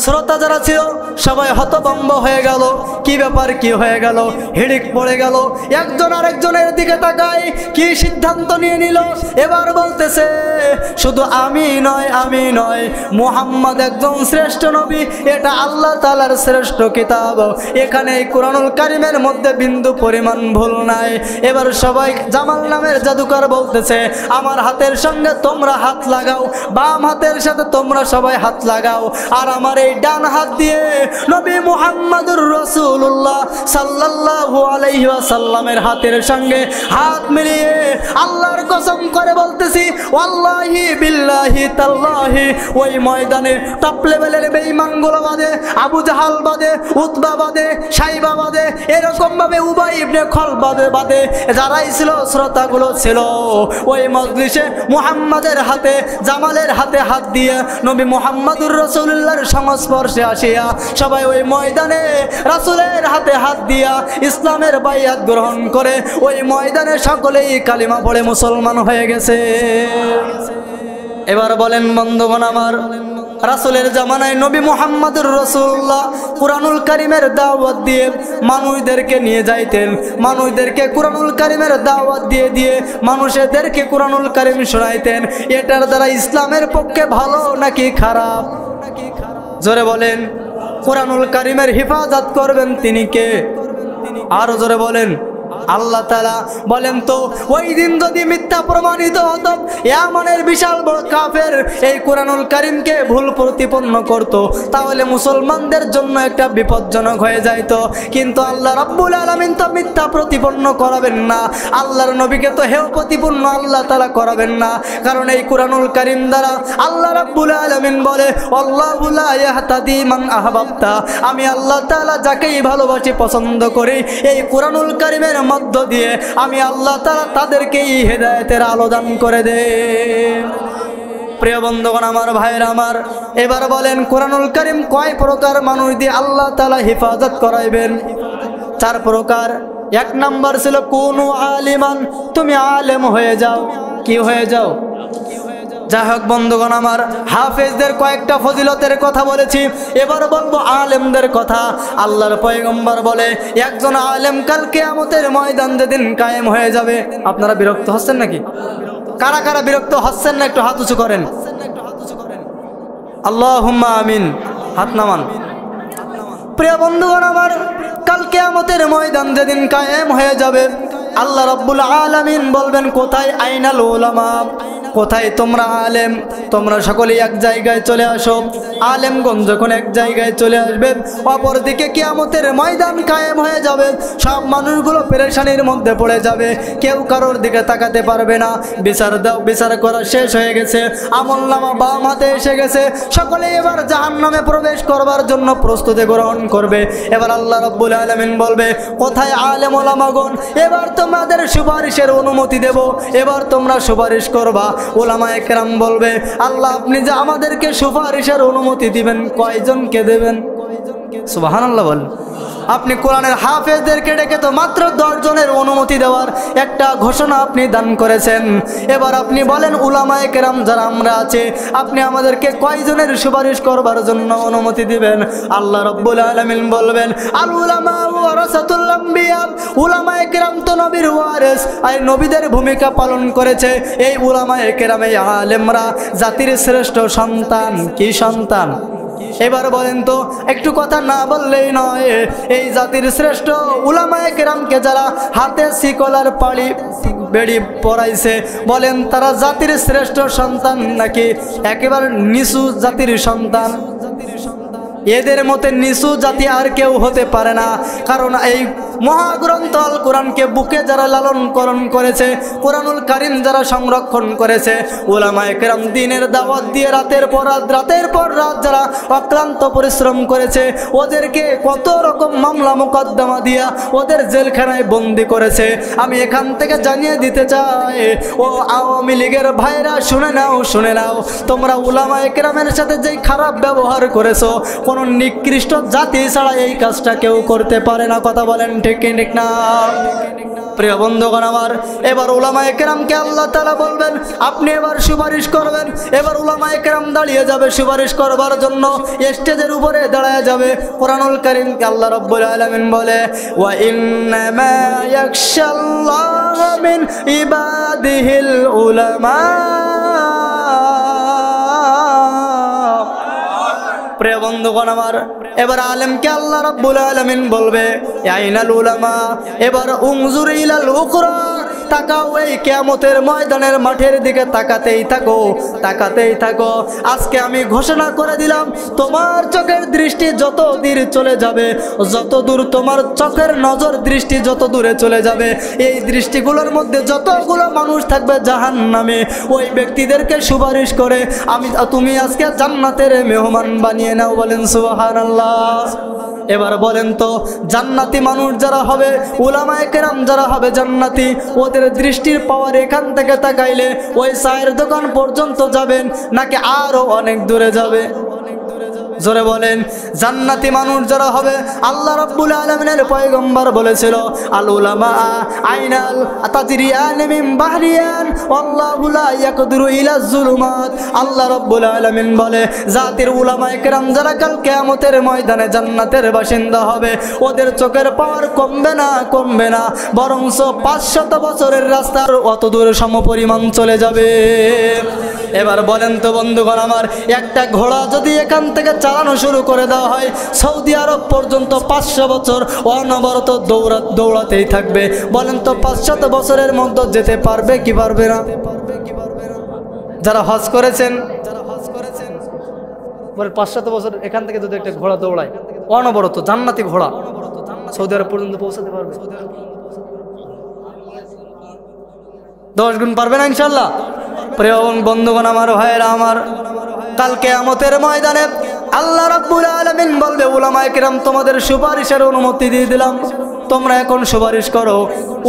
শ্রোতা যারা ছিল সবাই হতভম্ব হয়ে গেল, কি ব্যাপার, কি হয়ে গেল, হিড়িক পড়ে গেল। একজন আরেকজনের দিকে তাকায়, কি সিদ্ধান্ত নিয়ে নিল? এবার বলতেছে, শুধু আমি নয়, আমি নয়, মুহাম্মদ একজন শ্রেষ্ঠ নবী, এটা আল্লাহ তাআলার শ্রেষ্ঠ কিতাব, এখানে এই কোরআনুল কারীমের মধ্যে বিন্দু পরিমাণ ভুল নাই। এবার সবাই জামাল নামের জাদুকর বলতেছে, আমার হাতের সঙ্গে তোমরা হাত লাগাও, বাম হাতের সাথে তোমরা সবাই হাত লাগাও, আর আমার এই ডান হাত দিয়ে নবী মুহাম্মদুর রাসূলুল্লাহ সাল্লাল্লাহু আলাইহি ওয়াসাল্লামের হাতের সঙ্গে হাত মিলিয়ে আল্লাহর কসম করে বলতেছি, ওয়াল্লাহি বিল্লাহি তাল্লাহি, ওই ময়দানে টপ লেভেলের বেঈমানগুলো বাদে, আবু জাহাল বাদে, উতবা বাদে, সাইবা বাদে, এরকম ভাবে উবাই ইবনে খলব বাদে যারাই ছিল শ্রোতাগুলো ছিল, ওই মজলিসে মুহাম্মাদের হাতে, জামালের হাতে হাত দিয়ে নবী মুহাম্মদুর রাসূলুল্লাহর সংস্পর্শে আসিয়া সবাই ওই ময়দানে রাসূলের হাতে হাত দিয়া ইসলামের বাইয়াত গ্রহণ করে ওই ময়দানে সকলেই কালিমা পড়ে মুসলমান হয়ে গেছে। এবার বলেন বন্ধুগণ আমার, রাসূলের জামানায় নবী মুহাম্মদুর রাসূলুল্লাহ কুরআনুল কারীমের দাওয়াত দিয়ে মানুষদেরকে নিয়ে যাইতেন, মানুষদেরকে কুরআনুল কারীমের দাওয়াত দিয়ে দিয়ে মানুষদেরকে কুরআনুল কারীম শোনাইতেন। এটার দ্বারা ইসলামের পক্ষে ভালো নাকি খারাপ? জোরে বলেন। কুরআনুল কারীমের হিফাজত করবেন তিনি কে? আরো জোরে বলেন। আল্লাহ তাআলা বলেন তো ওই দিন যদি মিথ্যা প্রমাণিত হতো, ইয়ামানের বিশাল বড় কাফের এই কুরআনুল কারীমকে ভুল প্রতিপন্ন করত, তাহলে মুসলমানদের জন্য একটা বিপজ্জনক হয়ে যাইত। কিন্তু আল্লাহ রাব্বুল আলামিন তো মিথ্যা প্রতিপন্ন করাবেন না, আল্লাহর নবীকে তো হেয় প্রতিপন্ন আল্লাহ তাআলা করাবেন না। কারণ এই কুরআনুল কারীম দ্বারা আল্লাহ রাব্বুল আলামিন বলে আল্লাহু লা ইয়াহতাদি মান আহবাবতা, আমি আল্লাহ তাআলা যাকেই ভালোবাসি পছন্দ করি, এই কুরআনুল কারীমের মধ্য দিয়ে আমি আল্লাহ তাআলা তাদেরকেই হেদায়েতের আলো দান করে দেন। প্রিয় বন্ধুগণ আমার, ভাইরা আমার, এবার বলেন কুরআনুল কারীম কয় প্রকার মানুষ দিয়ে আল্লাহ তাআলা হেফাজত করাইবেন? 4 প্রকার। 1 নাম্বার ছিল কুনু আলিমান, তুমি আলেম হয়ে যাও। কি হয়ে যাও? যাই হোক বন্ধুগণ আমার, হাফেজদের কয়েকটা ফজিলতের কথা বলেছি, এবার বলবো আলেমদের কথা। আল্লাহর পয়গম্বর বলে একজন আলেম কাল কিয়ামতের ময়দান যেদিন কায়েম হয়ে যাবে। আপনারা বিরক্ত হচ্ছেন নাকি? কারা কারা বিরক্ত হচ্ছেন না একটু হাত উঁচু করেন। আল্লাহুম্মা আমিন, হাত নামান। প্রিয় বন্ধুগণ আমার, কাল কিয়ামতের ময়দান যেদিন কায়েম হয়ে যাবে, আল্লাহ রাব্বুল আলামিন বলবেন কোথায় আইনাল উলামা, কোথায় তোমরা আলেম? তোমরা সকলেই এক জায়গায় চলে আসো। আলেমগণ যখন এক জায়গায় চলে আসবে, অপরদিকে কিয়ামতের ময়দান কায়েম হয়ে যাবে। সব মানুষগুলো পেরেশানির মধ্যে পড়ে যাবে, কেউ কারোর দিকে তাকাতে পারবে না। বিচার করা শেষ হয়ে গেছে, আমলনামা বাম হাতে এসে গেছে, সকলে এবার জাহান্নামে প্রবেশ করবার জন্য প্রস্তুতি গ্রহণ করবে। এবার আল্লাহ রাব্বুল আলামিন বলবে কোথায় আলেম ওলামাগণ, এবার তোমাদের সুপারিশের অনুমতি দেব, এবার তোমরা সুপারিশ করবা। উলামায়ে কেরাম বলবে আল্লাহ আপনি যে আমাদেরকে সুপারিশের অনুমতি দিবেন, কয়জনকে দেবেন? সুবহানাল্লাহ বল। আপনি কোরআনের হাফেজদেরকে ডেকে তো মাত্র 10 জনের অনুমতি দেওয়ার একটা ঘোষণা আপনি দান করেছেন। এবার আপনি বলেন উলামায়ে কেরাম যারা আমরা আছি, আপনি আমাদেরকে কয়জনের সুপারিশ করবার জন্য অনুমতি দিবেন? আল্লাহ রাব্বুল আলামিন বলবেন আল উলামা ওয়ারাসাতুল আম্বিয়া, উলামায়ে কেরাম তো নবীর ওয়ারিস, আর নবীদের ভূমিকা পালন করেছে। এই উলামায়ে কেরাম, এই আলেমরা জাতির শ্রেষ্ঠ সন্তান। কি সন্তান? এবার বলেন তো, একটু কথা না বললেই নয়, এই জাতির শ্রেষ্ঠ উলামায়ে কেরামকে যারা হাতে শিকলার বেড়ি পরাইছে, বলেন তারা জাতির শ্রেষ্ঠ সন্তান নাকি একেবারে নিচু জাতির সন্তান? এদের মতে নিচু জাতি আর কেউ হতে পারে না। কারণ এই মহাগ্রন্থ আল কোরআনকে বুকে যারা লালন পালন করেছে, কোরআনুল কারীম যারা সংরক্ষণ করেছে, উলামায়ে কেরাম দিনের দাওয়াত দিয়ে রাতের পর রাত যারা অক্লান্ত পরিশ্রম করেছে, ওদেরকে কত রকম মামলা মোকদ্দমা দিয়া ওদের জেলখানায় বন্দি করেছে। আমি এখান থেকে জানিয়ে দিতে চাই, ও আওয়ামী লীগের ভাইরা শুনে নাও, তোমরা উলামায়ে কেরামের সাথে যেই খারাপ ব্যবহার করেছো, কোন নিকৃষ্ট জাতি ছাড়া এই কাজটা কেউ করতে পারে না। কথা বলেন ঠিক না? প্রিয় বন্ধুগণ আমার, এবার উলামায়ে কেরামকে আল্লাহ তাআলা বলবেন আপনি এবার সুপারিশ করবেন। এবার উলামায়ে কেরাম দাঁড়িয়ে যাবে সুপারিশ করবার জন্য, স্টেজের উপরে দাঁড়ায় যাবে। কোরআনুল কারীমকে আল্লাহ রাব্বুল আলামিন বলে ওয়া ইন্নামা ইয়াখশাল্লাহ মিন ইবাদিহিল উলামা। প্রিয় বন্ধুগণ আমার, এবার আলেমকে আল্লাহ রাব্বুল আলামিন বলবে আইনাল উলামা। এবার উনজুর ইলাল উখরা, তাকাও এই কিয়ামতের ময়দানের মাঠের দিকে তাকাতেই থাকো। আজকে আমি ঘোষণা করে দিলাম, তোমার চোখের দৃষ্টি যত দূর চলে যাবে, যত দূর তোমার চোখের নজর দৃষ্টি যত দূরে চলে যাবে, এই দৃষ্টিগুলোর মধ্যে যতগুলো মানুষ থাকবে জাহান্নামে, ওই ব্যক্তিদেরকে সুপারিশ করে তুমি আজকে জান্নাতের মেহমান বানিয়ে নাও। বলেন সুবহানাল্লাহ। এবার বলেন তো, জান্নাতি মানুষ যারা হবে, উলামায়ে কেরাম যারা হবে জান্নাতি, ওদের দৃষ্টির পাওয়ার এখান থেকে তাকাইলে ওই চায়ের দোকান পর্যন্ত যাবেন নাকি আরো অনেক দূরে যাবে? জোরে বলেন। জান্নাতি মানুষ যারা হবে আল্লাহ রাব্বুল আলামিনের পয়গম্বর বলেছিল আল উলামা আইনাল তাজরিয়ান মিন বাহরিয়ান আল্লাহু লা ইয়াকদিরু ইলা যুলুমাত। আল্লাহ রাব্বুল আলামিন বলে জাতির উলামায়ে কেরাম যারা কাল কিয়ামতের ময়দানে জান্নাতের বাসিন্দা হবে ওদের চোখের পাওয়ার কমবে না বরঞ্চ 500 বছরের রাস্তার অত দূর সমপরিমাণ চলে যাবে। এবার বলেন তো বন্ধুগণ আমার, একটা ঘোড়া যদি এখান থেকে চালানো শুরু করে দেওয়া হয় সৌদি আরব পর্যন্ত 500 বছর অনবরত দৌড়াতেই থাকবে। বলেন তো 500 বছরের মধ্যে যেতে পারবে কি পারবে না? যারা হজ করেছেন বলে 500 বছর এখান থেকে যদি একটা ঘোড়া দৌড়ায় অনবরত জান্নাতি ঘোড়া সৌদি আরব পর্যন্ত পৌঁছাতে পারবে? 10 গুণ পারবে না ইনশাল্লাহ। প্রিয় বন্ধুগণ আমার, ভাইয়েরা আমার, কাল কিয়ামতের ময়দানে আল্লাহ রাব্বুল আলামিন বলবে উলামায়ে কেরাম তোমাদের সুপারিশের অনুমতি দিয়ে দিলাম, তোমরা এখন সুপারিশ করো।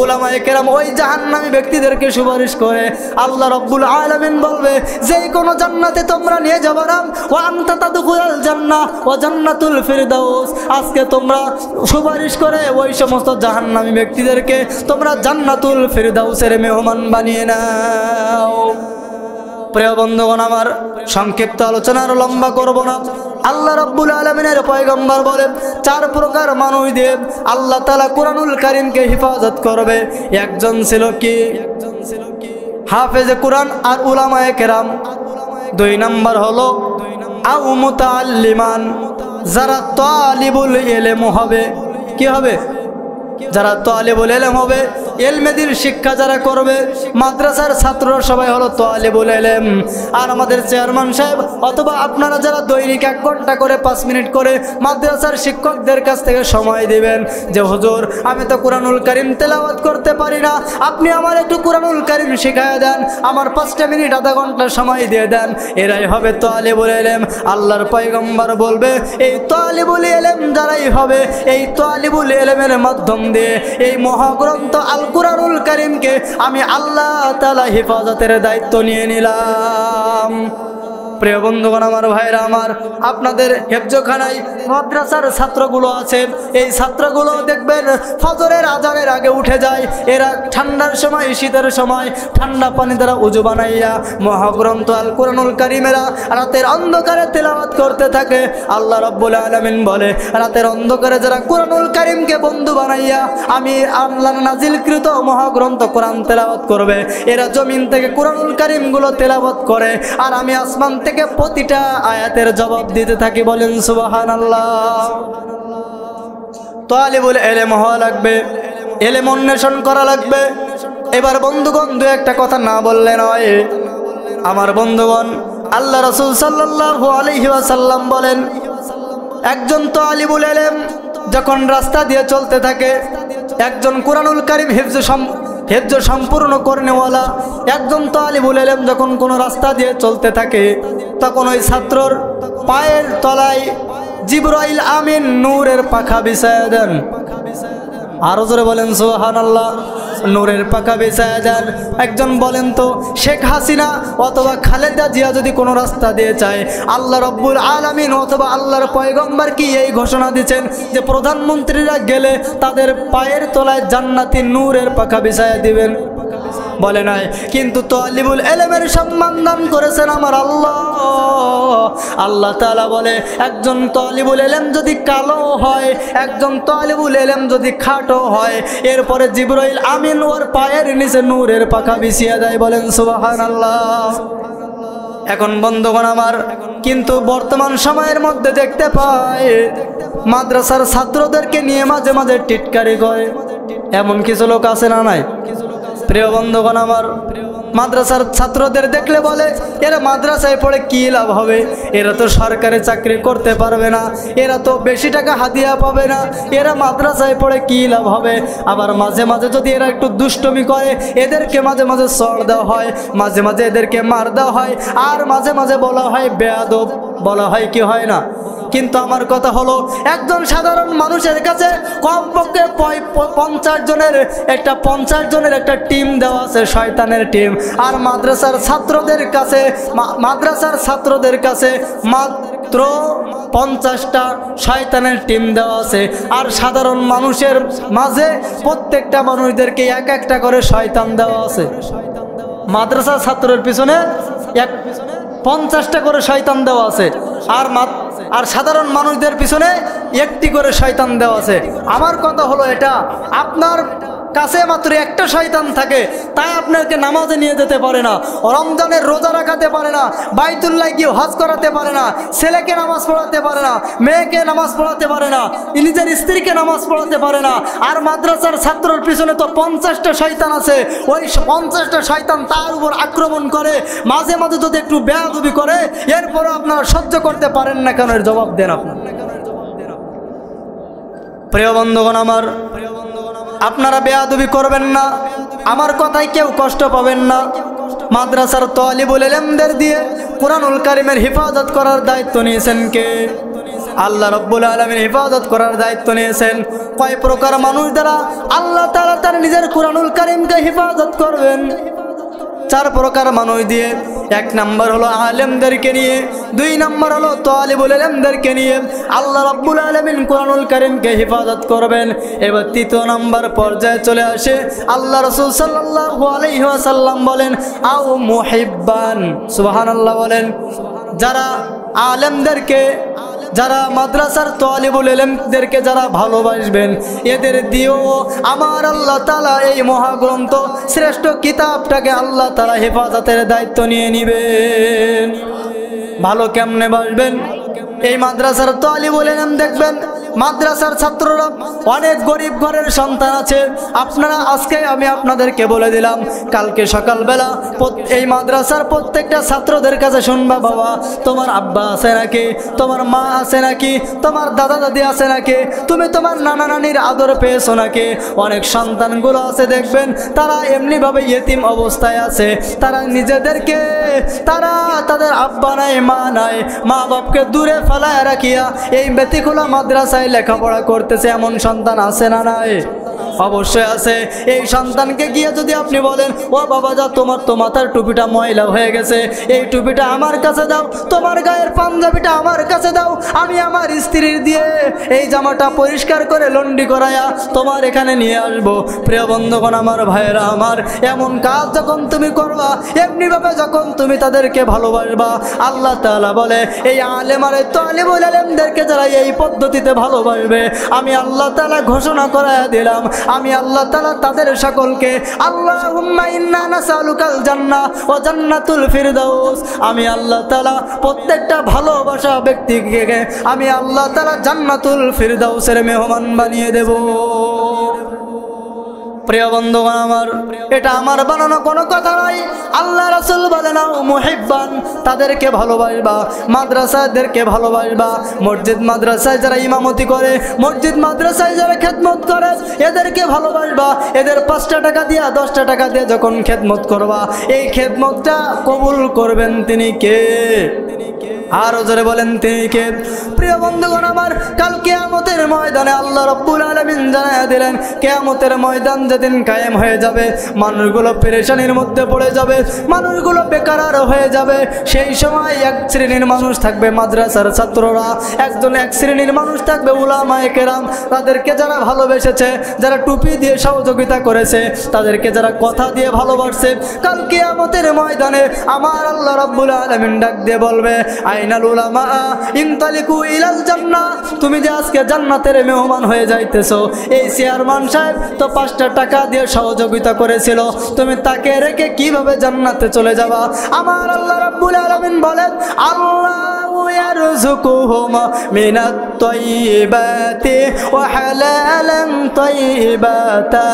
উলামায়ে কেরাম ওই জাহান্নামী ব্যক্তিদেরকে সুপারিশ করে আল্লাহ রাব্বুল আলামিন বলবে যে কোনো জান্নাতে তোমরা নিয়ে যাবে না, ওয়া আনতা তাদখুলুল জান্নাহ ওয়া জান্নাতুল ফিরদাউস। আজকে তোমরা সুপারিশ করে ওই সমস্ত জাহান্নামী ব্যক্তিদেরকে তোমরা জান্নাতুল ফিরদাউসের মেহমান বানিয়ে নাও। প্রিয় বন্ধুগণ আমার, সংক্ষিপ্ত আলোচনা আর লম্বা করব না। আল্লাহ রাব্বুল আলামিনের পয়গম্বর বলেন 4 প্রকার মানুষ দিয়ে আল্লাহ তাআলা কুরআনুল কারীমকে হেফাজত করবে। একজন ছিল কি? হাফেজে কুরআন আর উলামায়ে কেরাম। 2 নাম্বার হলো আও মুতাআল্লিমান, যারা তালিবুল ইলম হবে। কি হবে? যারা তালিবুল ইলম হবে, ইলমেদির শিক্ষা যারা করবে। মাদ্রাসার ছাত্ররা সবাই হলো তালিবুল ইলম। আর আমাদের চেয়ারম্যান সাহেব অথবা আপনারা যারা দৈনিক 1 ঘন্টা করে 5 মিনিট করে মাদ্রাসার শিক্ষকদের কাছ থেকে সময় দিবেন যে হুজুর আমি তো কুরআনুল কারীম তেলাওয়াত করতে পারি না, আপনি আমার একটু কুরআনুল কারীম শিখায়া দেন, আমার 5টা মিনিট আধা ঘন্টা সময় দিয়ে দেন, এরাই হবে তালিবুল ইলম। আল্লাহর পয়গম্বর বলবে এই তালিবুল ইলম যারাই হবে, এই তালিবুল ইলমের মাধ্যম দিয়ে এই মহাগ্রন্থ আল কুরআনুল কারীমকে আমি আল্লাহ তাআলা হেফাজতের দায়িত্ব নিয়ে নিলাম। প্রিয় বন্ধুগণ আমার, ভাইরা আমার, আপনাদের হেফজখানায় মাদ্রাসার ছাত্রগুলো আছে, এই ছাত্রগুলো দেখবেন ফজরের আজানের আগে উঠে যায়। এরা ঠান্ডার সময়, শীতের সময় ঠান্ডা পানি দ্বারা উজু বানাইয়া মহাগ্রন্থ আল কুরআনুল কারীমেরা রাতের অন্ধকারে তেলাওয়াত করতে থাকে। আল্লাহ রাব্বুল আলামিন বলে রাতের অন্ধকারে যারা কুরআনুল কারীমকে বন্ধু বানাইয়া আমি আল্লাহর নাজিলকৃত মহাগ্রন্থ কোরআন তেলাওয়াত করবে, এরা জমিন থেকে কুরআনুল কারীমগুলো তেলাওয়াত করে আর আমি আসমান থেকে প্রতিটা আয়াতের জবাব দিতে থাকি। বলেন সুবহানাল্লাহ। তালিবুল ইলম হওয়া লাগবে, ইলম অন্বেষণ করা লাগবে। এবার বন্ধুগণ 2-1টা কথা না বললে নয়। আমার বন্ধুগণ, আল্লাহ রাসূল সাল্লাল্লাহু আলাইহি ওয়াসাল্লাম বলেন একজন তালিবুল ইলম যখন রাস্তা দিয়ে চলতে থাকে, একজন কুরআনুল কারীম হিফজ সম্পূর্ণ করনেওয়ালা একজন তালিবুল ইলম যখন কোনো রাস্তা দিয়ে চলতে থাকে তখন ওই ছাত্রর পায়ের তলায় জিবরাইল আমিন নূরের পাখা বিছায়া দেন। আরো জোরে বলেন সুবহানাল্লাহ। নূরের পাখা বিছায়া দেন। একজন বলেন তো শেখ হাসিনা অথবা খালেদা জিয়া যদি কোনো রাস্তা দিয়ে যায়, আল্লাহ রাব্বুল আলামিন অথবা আল্লাহর পয়গম্বর কি এই ঘোষণা দিচ্ছেন যে প্রধানমন্ত্রীরা গেলে তাদের পায়ের তলায় জান্নাতি নূরের পাখা বিছায়া দিবেন? বলে নাই। কিন্তু তালিবুল ইলমের সম্মান দান করেছেন আমার আল্লাহ। আল্লাহ তাআলা বলে একজন তালিবুল ইলম যদি কালো হয়, একজন তালিবুল ইলম যদি খাটো হয়, এরপরে জিবরাইল আমিন ওর পায়ের নিচে নূরের পাখা বিছিয়ে দেয়। বলেন সুবহানাল্লাহ। এখন বন্ধুগণ আমার, কিন্তু বর্তমান সময়ের মধ্যে দেখতে পাই মাদ্রাসার ছাত্রদেরকে নিয়ে মাঝে মাঝে টিটকারি করে। এমন কিছু লোক আছে না নাই? প্রিয় বন্ধুগণ আমার, মাদ্রাসার ছাত্রদের দেখলে বলে এরা মাদ্রাসায় পড়ে কি লাভ হবে, এরা তো সরকারি চাকরি করতে পারবে না, এরা তো বেশি টাকা হাদিয়া পাবে না, এরা মাদ্রাসায় পড়ে কি লাভ হবে। আবার মাঝে মাঝে যদি এরা একটু দুষ্টমি করে এদেরকে মাঝে মাঝে চড় দেওয়া হয়, মাঝে মাঝে এদেরকে মার দেওয়া হয়, আর মাঝে মাঝে বলা হয় বেয়াদব, বলা হয় কি হয় না। কিন্তু আমার কথা হলো একজন সাধারণ মানুষের কাছে কমপক্ষে 50 জনের একটা টিম দেওয়া আছে, শয়তানের টিম। আর মাদ্রাসার ছাত্রদের কাছে মাত্র 50টা শয়তানের টিম দেওয়া আছে। আর সাধারণ মানুষের মাঝে প্রত্যেকটা মানুষদেরকে এক একটা করে শয়তান দেওয়া আছে। মাদ্রাসার ছাত্রের পিছনে 50টা করে শয়তান দেওয়া আছে, আর সাধারণ মানুষদের পিছনে একটি করে শয়তান দেওয়া আছে। আমার কথা হলো এটা, আপনার কাছে মাত্র একটা শয়তান থাকে, তাই আপনাকে নামাজে নিয়ে যেতে পারে না, রমজানের রোজা রাখাতে পারে না, বাইতুল্লাহ গিয়ে হজ করাতে পারে না, ছেলেকে নামাজ পড়াতে পারে না, মেয়েকে নামাজ পড়াতে পারে না, নিজের স্ত্রীকে নামাজ পড়াতে পারে না। আর মাদ্রাসার ছাত্রের পিছনে তো 50টা শয়তান আছে। ওই 50টা শয়তান তার উপর আক্রমণ করে, মাঝে মাঝে যদি একটু বেয়াদবি করে, এরপরও আপনারা সহ্য করতে পারেন না কেন? এর জবাব দেন আপনার। প্রিয় বন্ধুগণ আমার, আপনারা বেয়াদবি করবেন না, আমার কথায় কেউ কষ্ট পাবেন না। মাদ্রাসার তালিবুল ইলমদের দিয়ে কুরআনুল কারীমের হিফাজত করার দায়িত্ব নিয়েছেন কে? আল্লাহ রাব্বুল আলামিন হিফাজত করার দায়িত্ব নিয়েছেন। কয় প্রকার মানুষ দ্বারা আল্লাহ তাআলা তার নিজের কুরআনুল কারীমকে হিফাজত করবেন? 4 প্রকার মানুষ দিয়ে। 1 নম্বর হলো আলেমদেরকে নিয়ে, 2 নম্বর হলো তালিবুল ইলমদেরকে নিয়ে আল্লাহ রাব্বুল আলামিন কুরআনুল কারীমকে হিফাজত করবেন। এবার 3 নম্বর পর্যায়ে চলে আসে, আল্লাহ রাসূল সাল্লাল্লাহু আলাইহি ওয়াসাল্লাম বলেন আও মুহিব্বান, সুবহানাল্লাহ বলেন। যারা আলেমদেরকে, যারা মাদ্রাসার তালিবুল ইলমদেরকে যারা ভালোবাসবেন, এদের দিয়েও আমার আল্লাহ তাআলা এই মহাগ্রন্থ শ্রেষ্ঠ কিতাবটাকে আল্লাহ তাআলা হেফাজতের দায়িত্ব নিয়ে নেবেন। ভালো কেমনে বাসবেন? এই মাদ্রাসার তালিবুল ইলম দেখবেন, মাদ্রাসার ছাত্ররা অনেক গরিব ঘরের সন্তান আছে। আপনারা আজকে আমি আপনাদেরকে বলে দিলাম, কালকে সকালবেলা এই মাদ্রাসার প্রত্যেকটা ছাত্রদের কাছে শুনবা, বাবা তোমার আব্বা আছে নাকি, তোমার মা আছে নাকি, তোমার দাদা দাদি আছে নাকি, তুমি তোমার নানা নানির আদর পেয়েছো নাকি? অনেক সন্তানগুলো আছে দেখবেন, তারা এমনিভাবে ইয়েতিম অবস্থায় আছে, তারা নিজেদেরকে, তারা তাদের আব্বা নাই, মা নাই, মা বাপকে দূরে ফেলায় রাখিয়া এই ব্যতিখোলা মাদ্রাসায় লেখাপড়া করতেছে। এমন সন্তান আছে না নাই? অবশ্যই আছে। এই সন্তানকে গিয়ে যদি আপনি বলেন, ও বাবা যা, তোমার তো মাথার টুপিটা ময়লা হয়ে গেছে, এই টুপিটা আমার কাছে দাও, তোমার গায়ের পাঞ্জাবিটা আমার কাছে দাও, আমি আমার স্ত্রীর দিয়ে এই জামাটা পরিষ্কার করে লন্ডি করায়া তোমার এখানে নিয়ে আসবো। প্রিয় বন্ধুগণ আমার, ভাইয়েরা আমার, এমন কাজ যখন তুমি করবা, এমনিভাবে যখন তুমি তাদেরকে ভালোবাসবা, আল্লাহ তাআলা বলে এই আলেম আর তালিবুল ইলমদেরকে যারা এই পদ্ধতিতে ভালোবাসবে, আমি আল্লাহ তাআলা ঘোষণা করায়া দিলাম, আমি আল্লাহ তাআলা তাদের সকলকে আল্লাহুম্মা ইন্না নাসআলুকাল জান্নাহ ওয়া জান্নাতুল ফিরদাউস, আমি আল্লাহ তাআলা প্রত্যেকটা ভালোবাসা ব্যক্তিকে আমি আল্লাহ তাআলা জান্নাতুল ফিরদাউসের মেহমান বানিয়ে দেব। প্রিয় বন্ধুগণ আমার, এটা আমার বানানো কোনো কথা নয়। আল্লাহ রাসূল বলেন মুহিব্বান, তাদেরকে ভালোবাসবা, মাদ্রাসাদেরকে ভালোবাসবা, মসজিদ মাদ্রাসায় যারা ইমামতি করে, মসজিদ মাদ্রাসায় যারা খেদমত করে, এদেরকে ভালোবাসবা। এদের 5টা টাকা দিয়া 10টা টাকা দিয়ে যখন খেদমত করবা, এই খেদমতটা কবুল করবেন তিনি কে? আরো জোরে বলেন তিনি কে? প্রিয় বন্ধুগণ আমার, কাল কিয়ামতের ময়দানে আল্লাহ রাব্বুল আলামিন জানায়া দিলেন, কিয়ামতের ময়দান যেদিন কায়েম হয়ে যাবে, মানুষগুলো পেরেশানির মধ্যে পড়ে যাবে, মানুষগুলো বেকার হয়ে যাবে। সেই সময় 1 শ্রেণীর মানুষ থাকবে মাদ্রাসার ছাত্ররা, এক শ্রেণীর মানুষ থাকবে উলামায়ে কেরাম, তাদেরকে যারা ভালোবেসেছে, যারা টুপি দিয়ে সহযোগিতা করেছে, তাদেরকে যারা কথা দিয়ে ভালোবাসছে। কাল কিয়ামতের ময়দানে আমার আল্লাহ রাব্বুল আলামিন ডাক দিয়ে বলবে, আইনাল উলামা ইনতালিকু ইলাল জান্নাহ, তুমি যে আজকে জান্নাতের মেহমান হয়ে যাইতেছো, এই চেয়ারম্যান সাহেব তো 5টা টাকা দিয়ে সহযোগিতা করেছিল, তুমি তাকে রেখে কিভাবে জান্নাতে চলে যাবা? আমার আল্লাহ রাব্বুল আলামিন বলেন, আল্লাহু ইয়ারযুকুহুম মিনাত তাইয়্যিবাতি ওয়া হালালান তাইয়্যিবাতা।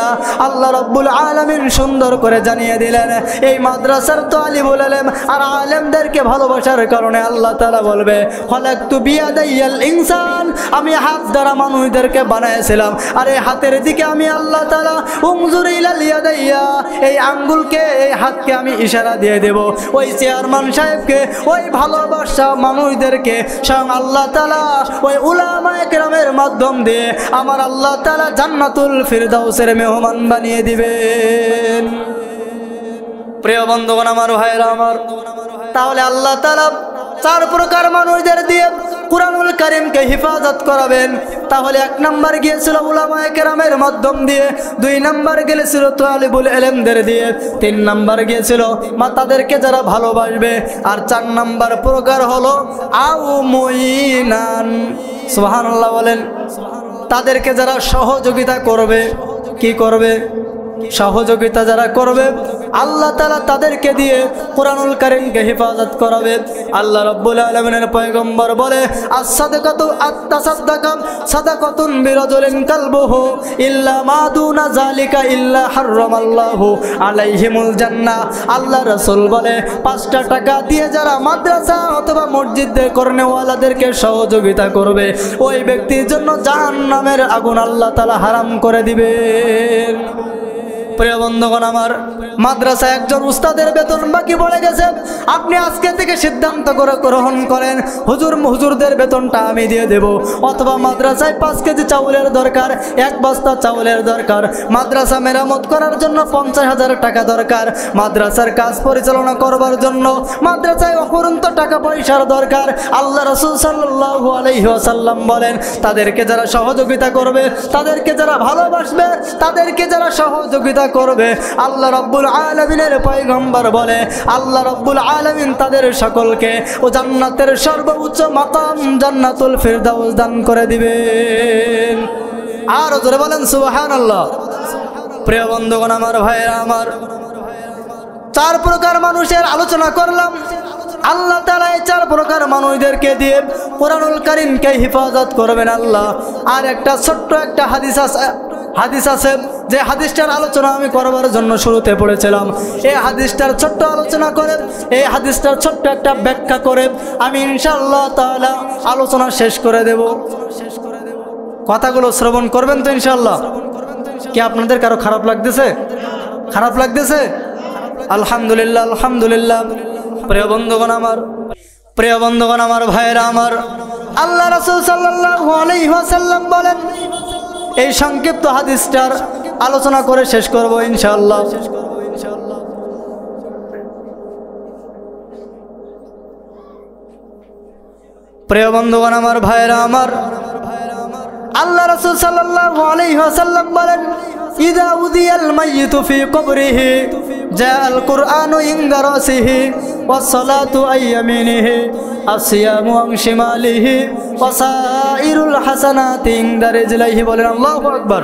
আল্লাহ রাব্বুল আলামিন সুন্দর করে জানিয়ে দিলেন, এই মাদ্রাসার তালিবুল ইলম আর আলেমদেরকে ভালোবাসার কারণে আল্লাহ তাআলা বলবে, খলাকতু বিয়াদাইয়াল ইনসান, আমি হাত দ্বারা মানুষদেরকে বানাইছিলাম, আর এই হাতের দিকে আমি আল্লাহ তাআলা উনজুর ইলাল ইয়াদাইয়া, এই আঙ্গুলকে, এই হাতকে আমি ইশারা দিয়ে দেব ওই চেয়ারম্যান সাহেবকে, ওই ভালোবাসা মানুষদেরকে স্বয়ং আল্লাহ তাআলা ওই উলামায়ে কেরামের মাধ্যম দিয়ে আমার আল্লাহ তাআলা জান্নাতুল ফিরদাউসের মেহমান বানিয়ে দিবেন। প্রিয় বন্ধুগণ আমার, ভাইরা আমার, তাহলে আল্লাহ তাআলা চার প্রকার মানুষদের দিয়ে কুরআনুল কারীমকে হিফাজত করাবেন। তাহলে এক নাম্বার গিয়েছিল উলামায়ে কেরামের মাধ্যম দিয়ে, দুই নাম্বার গিয়েছিল তালিবুল ইলমদের দিয়ে, তিন নাম্বার গিয়েছিল তাদেরকে যারা ভালোবাসবে, আর চার নাম্বার প্রকার হলো আউ মুইনান। সুবহানাল্লাহ বলেন। তাদেরকে যারা সহযোগিতা করবে, কি করবে? সহযোগিতা যারা করবে আল্লাহ তাআলা তাদেরকে দিয়ে কুরআনুল কারীমকে হেফাজত করাবে। আল্লাহ রাব্বুল আলামিনের পয়গম্বর বলে, আস-সাদাকাতু আত-তাসাদ্দাকা সাদাকাতুন বিরাজুলিন কালবুহু ইল্লা মা দুনা যালিকা ইল্লা হারামাল্লাহু আলাইহিমুল জান্নাহ। আল্লাহ রাসূল বলে, 5টা টাকা দিয়ে যারা মাদ্রাসা অথবা মসজিদের কর্নেওয়ালাদেরকে সহযোগিতা করবে, ওই ব্যক্তির জন্য জাহান্নামের আগুন আল্লাহ তাআলা হারাম করে দিবেন। প্রিয় বন্ধুগণ আমার, মাদ্রাসায় একজন উস্তাদের বেতন বাকি পড়ে গেছে। আপনি আজকে থেকে সিদ্ধান্ত করে গ্রহণ করেন, হুজুরদের বেতনটা আমি দিয়ে দেব। অথবা মাদ্রাসায় 5 কেজি চাউলের দরকার, 1 বস্তা চাউলের দরকার, মাদ্রাসা মেরামত করার জন্য 50,000 টাকা দরকার, মাদ্রাসার কাজ পরিচালনা করবার জন্য মাদ্রাসায় অপরন্ত টাকা পয়সার দরকার। আল্লাহ রাসূল সাল্লাল্লাহু আলাইহি ওয়াসাল্লাম বলেন, তাদেরকে যারা সহযোগিতা করবে, তাদেরকে যারা ভালোবাসবে, তাদেরকে যারা সহযোগিতা করবে, আল্লাহ রাব্বুল আলামিনের পয়গম্বর বলে, আল্লাহ রাব্বুল আলামিন তাদের সকলকে ও জান্নাতের সর্বোচ্চ মাকাম জান্নাতুল ফিরদাউস দান করে দিবেন। আর জোরে বলেন সুবহানাল্লাহ। প্রিয় বন্ধুগণ আমার, ভাইরা আমার, 4 প্রকার মানুষের আলোচনা করলাম। আল্লাহ তাআলা এই 4 প্রকার মানুষদেরকে দিয়ে কুরআনুল কারীমকে হেফাজত করবেন আল্লাহ। আর একটা ছোট্ট একটা হাদিস আছে যে হাদিসটার আলোচনা আমি করবার জন্য শুরুতে পড়েছিলাম। এই হাদিসটার ছোট্ট আলোচনা করে, এই হাদিসটার ছোট্ট একটা ব্যাখ্যা করে আমি ইনশাআল্লাহ তাআলা আলোচনা শেষ করে দেব। কথাগুলো শ্রবণ করবেন তো ইনশাআল্লাহ? কি আপনাদের কারো খারাপ লাগতেছে? খারাপ লাগতেছে? আলহামদুলিল্লাহ, আলহামদুলিল্লাহ। প্রিয় বন্ধুগণ আমার, ভাইরা আমার, আল্লাহ রাসূল সাল্লাল্লাহু আলাইহি ওয়াসাল্লাম বলেন, এই সংক্ষিপ্ত হাদিসটার আলোচনা করে শেষ করব ইনশাআল্লাহ। প্রিয় বন্ধুগণ আমার, ভাইরা আমার, আল্লাহ রাসূল সাল্লাল্লাহু আলাইহি ওয়াসাল্লাম বলেন, ইযা উদিয়াল মাইয়িতু ফি কবরিহি জাআল কুরআনু ইনদা রাসিহি ওয়াস সালাতু আইয়ামিনিহি আসিয়ামু আন শিমালিহি ওয়াসাইরুল হাসানাতি ইনদা রিজলিহি। বলেন আল্লাহু আকবার।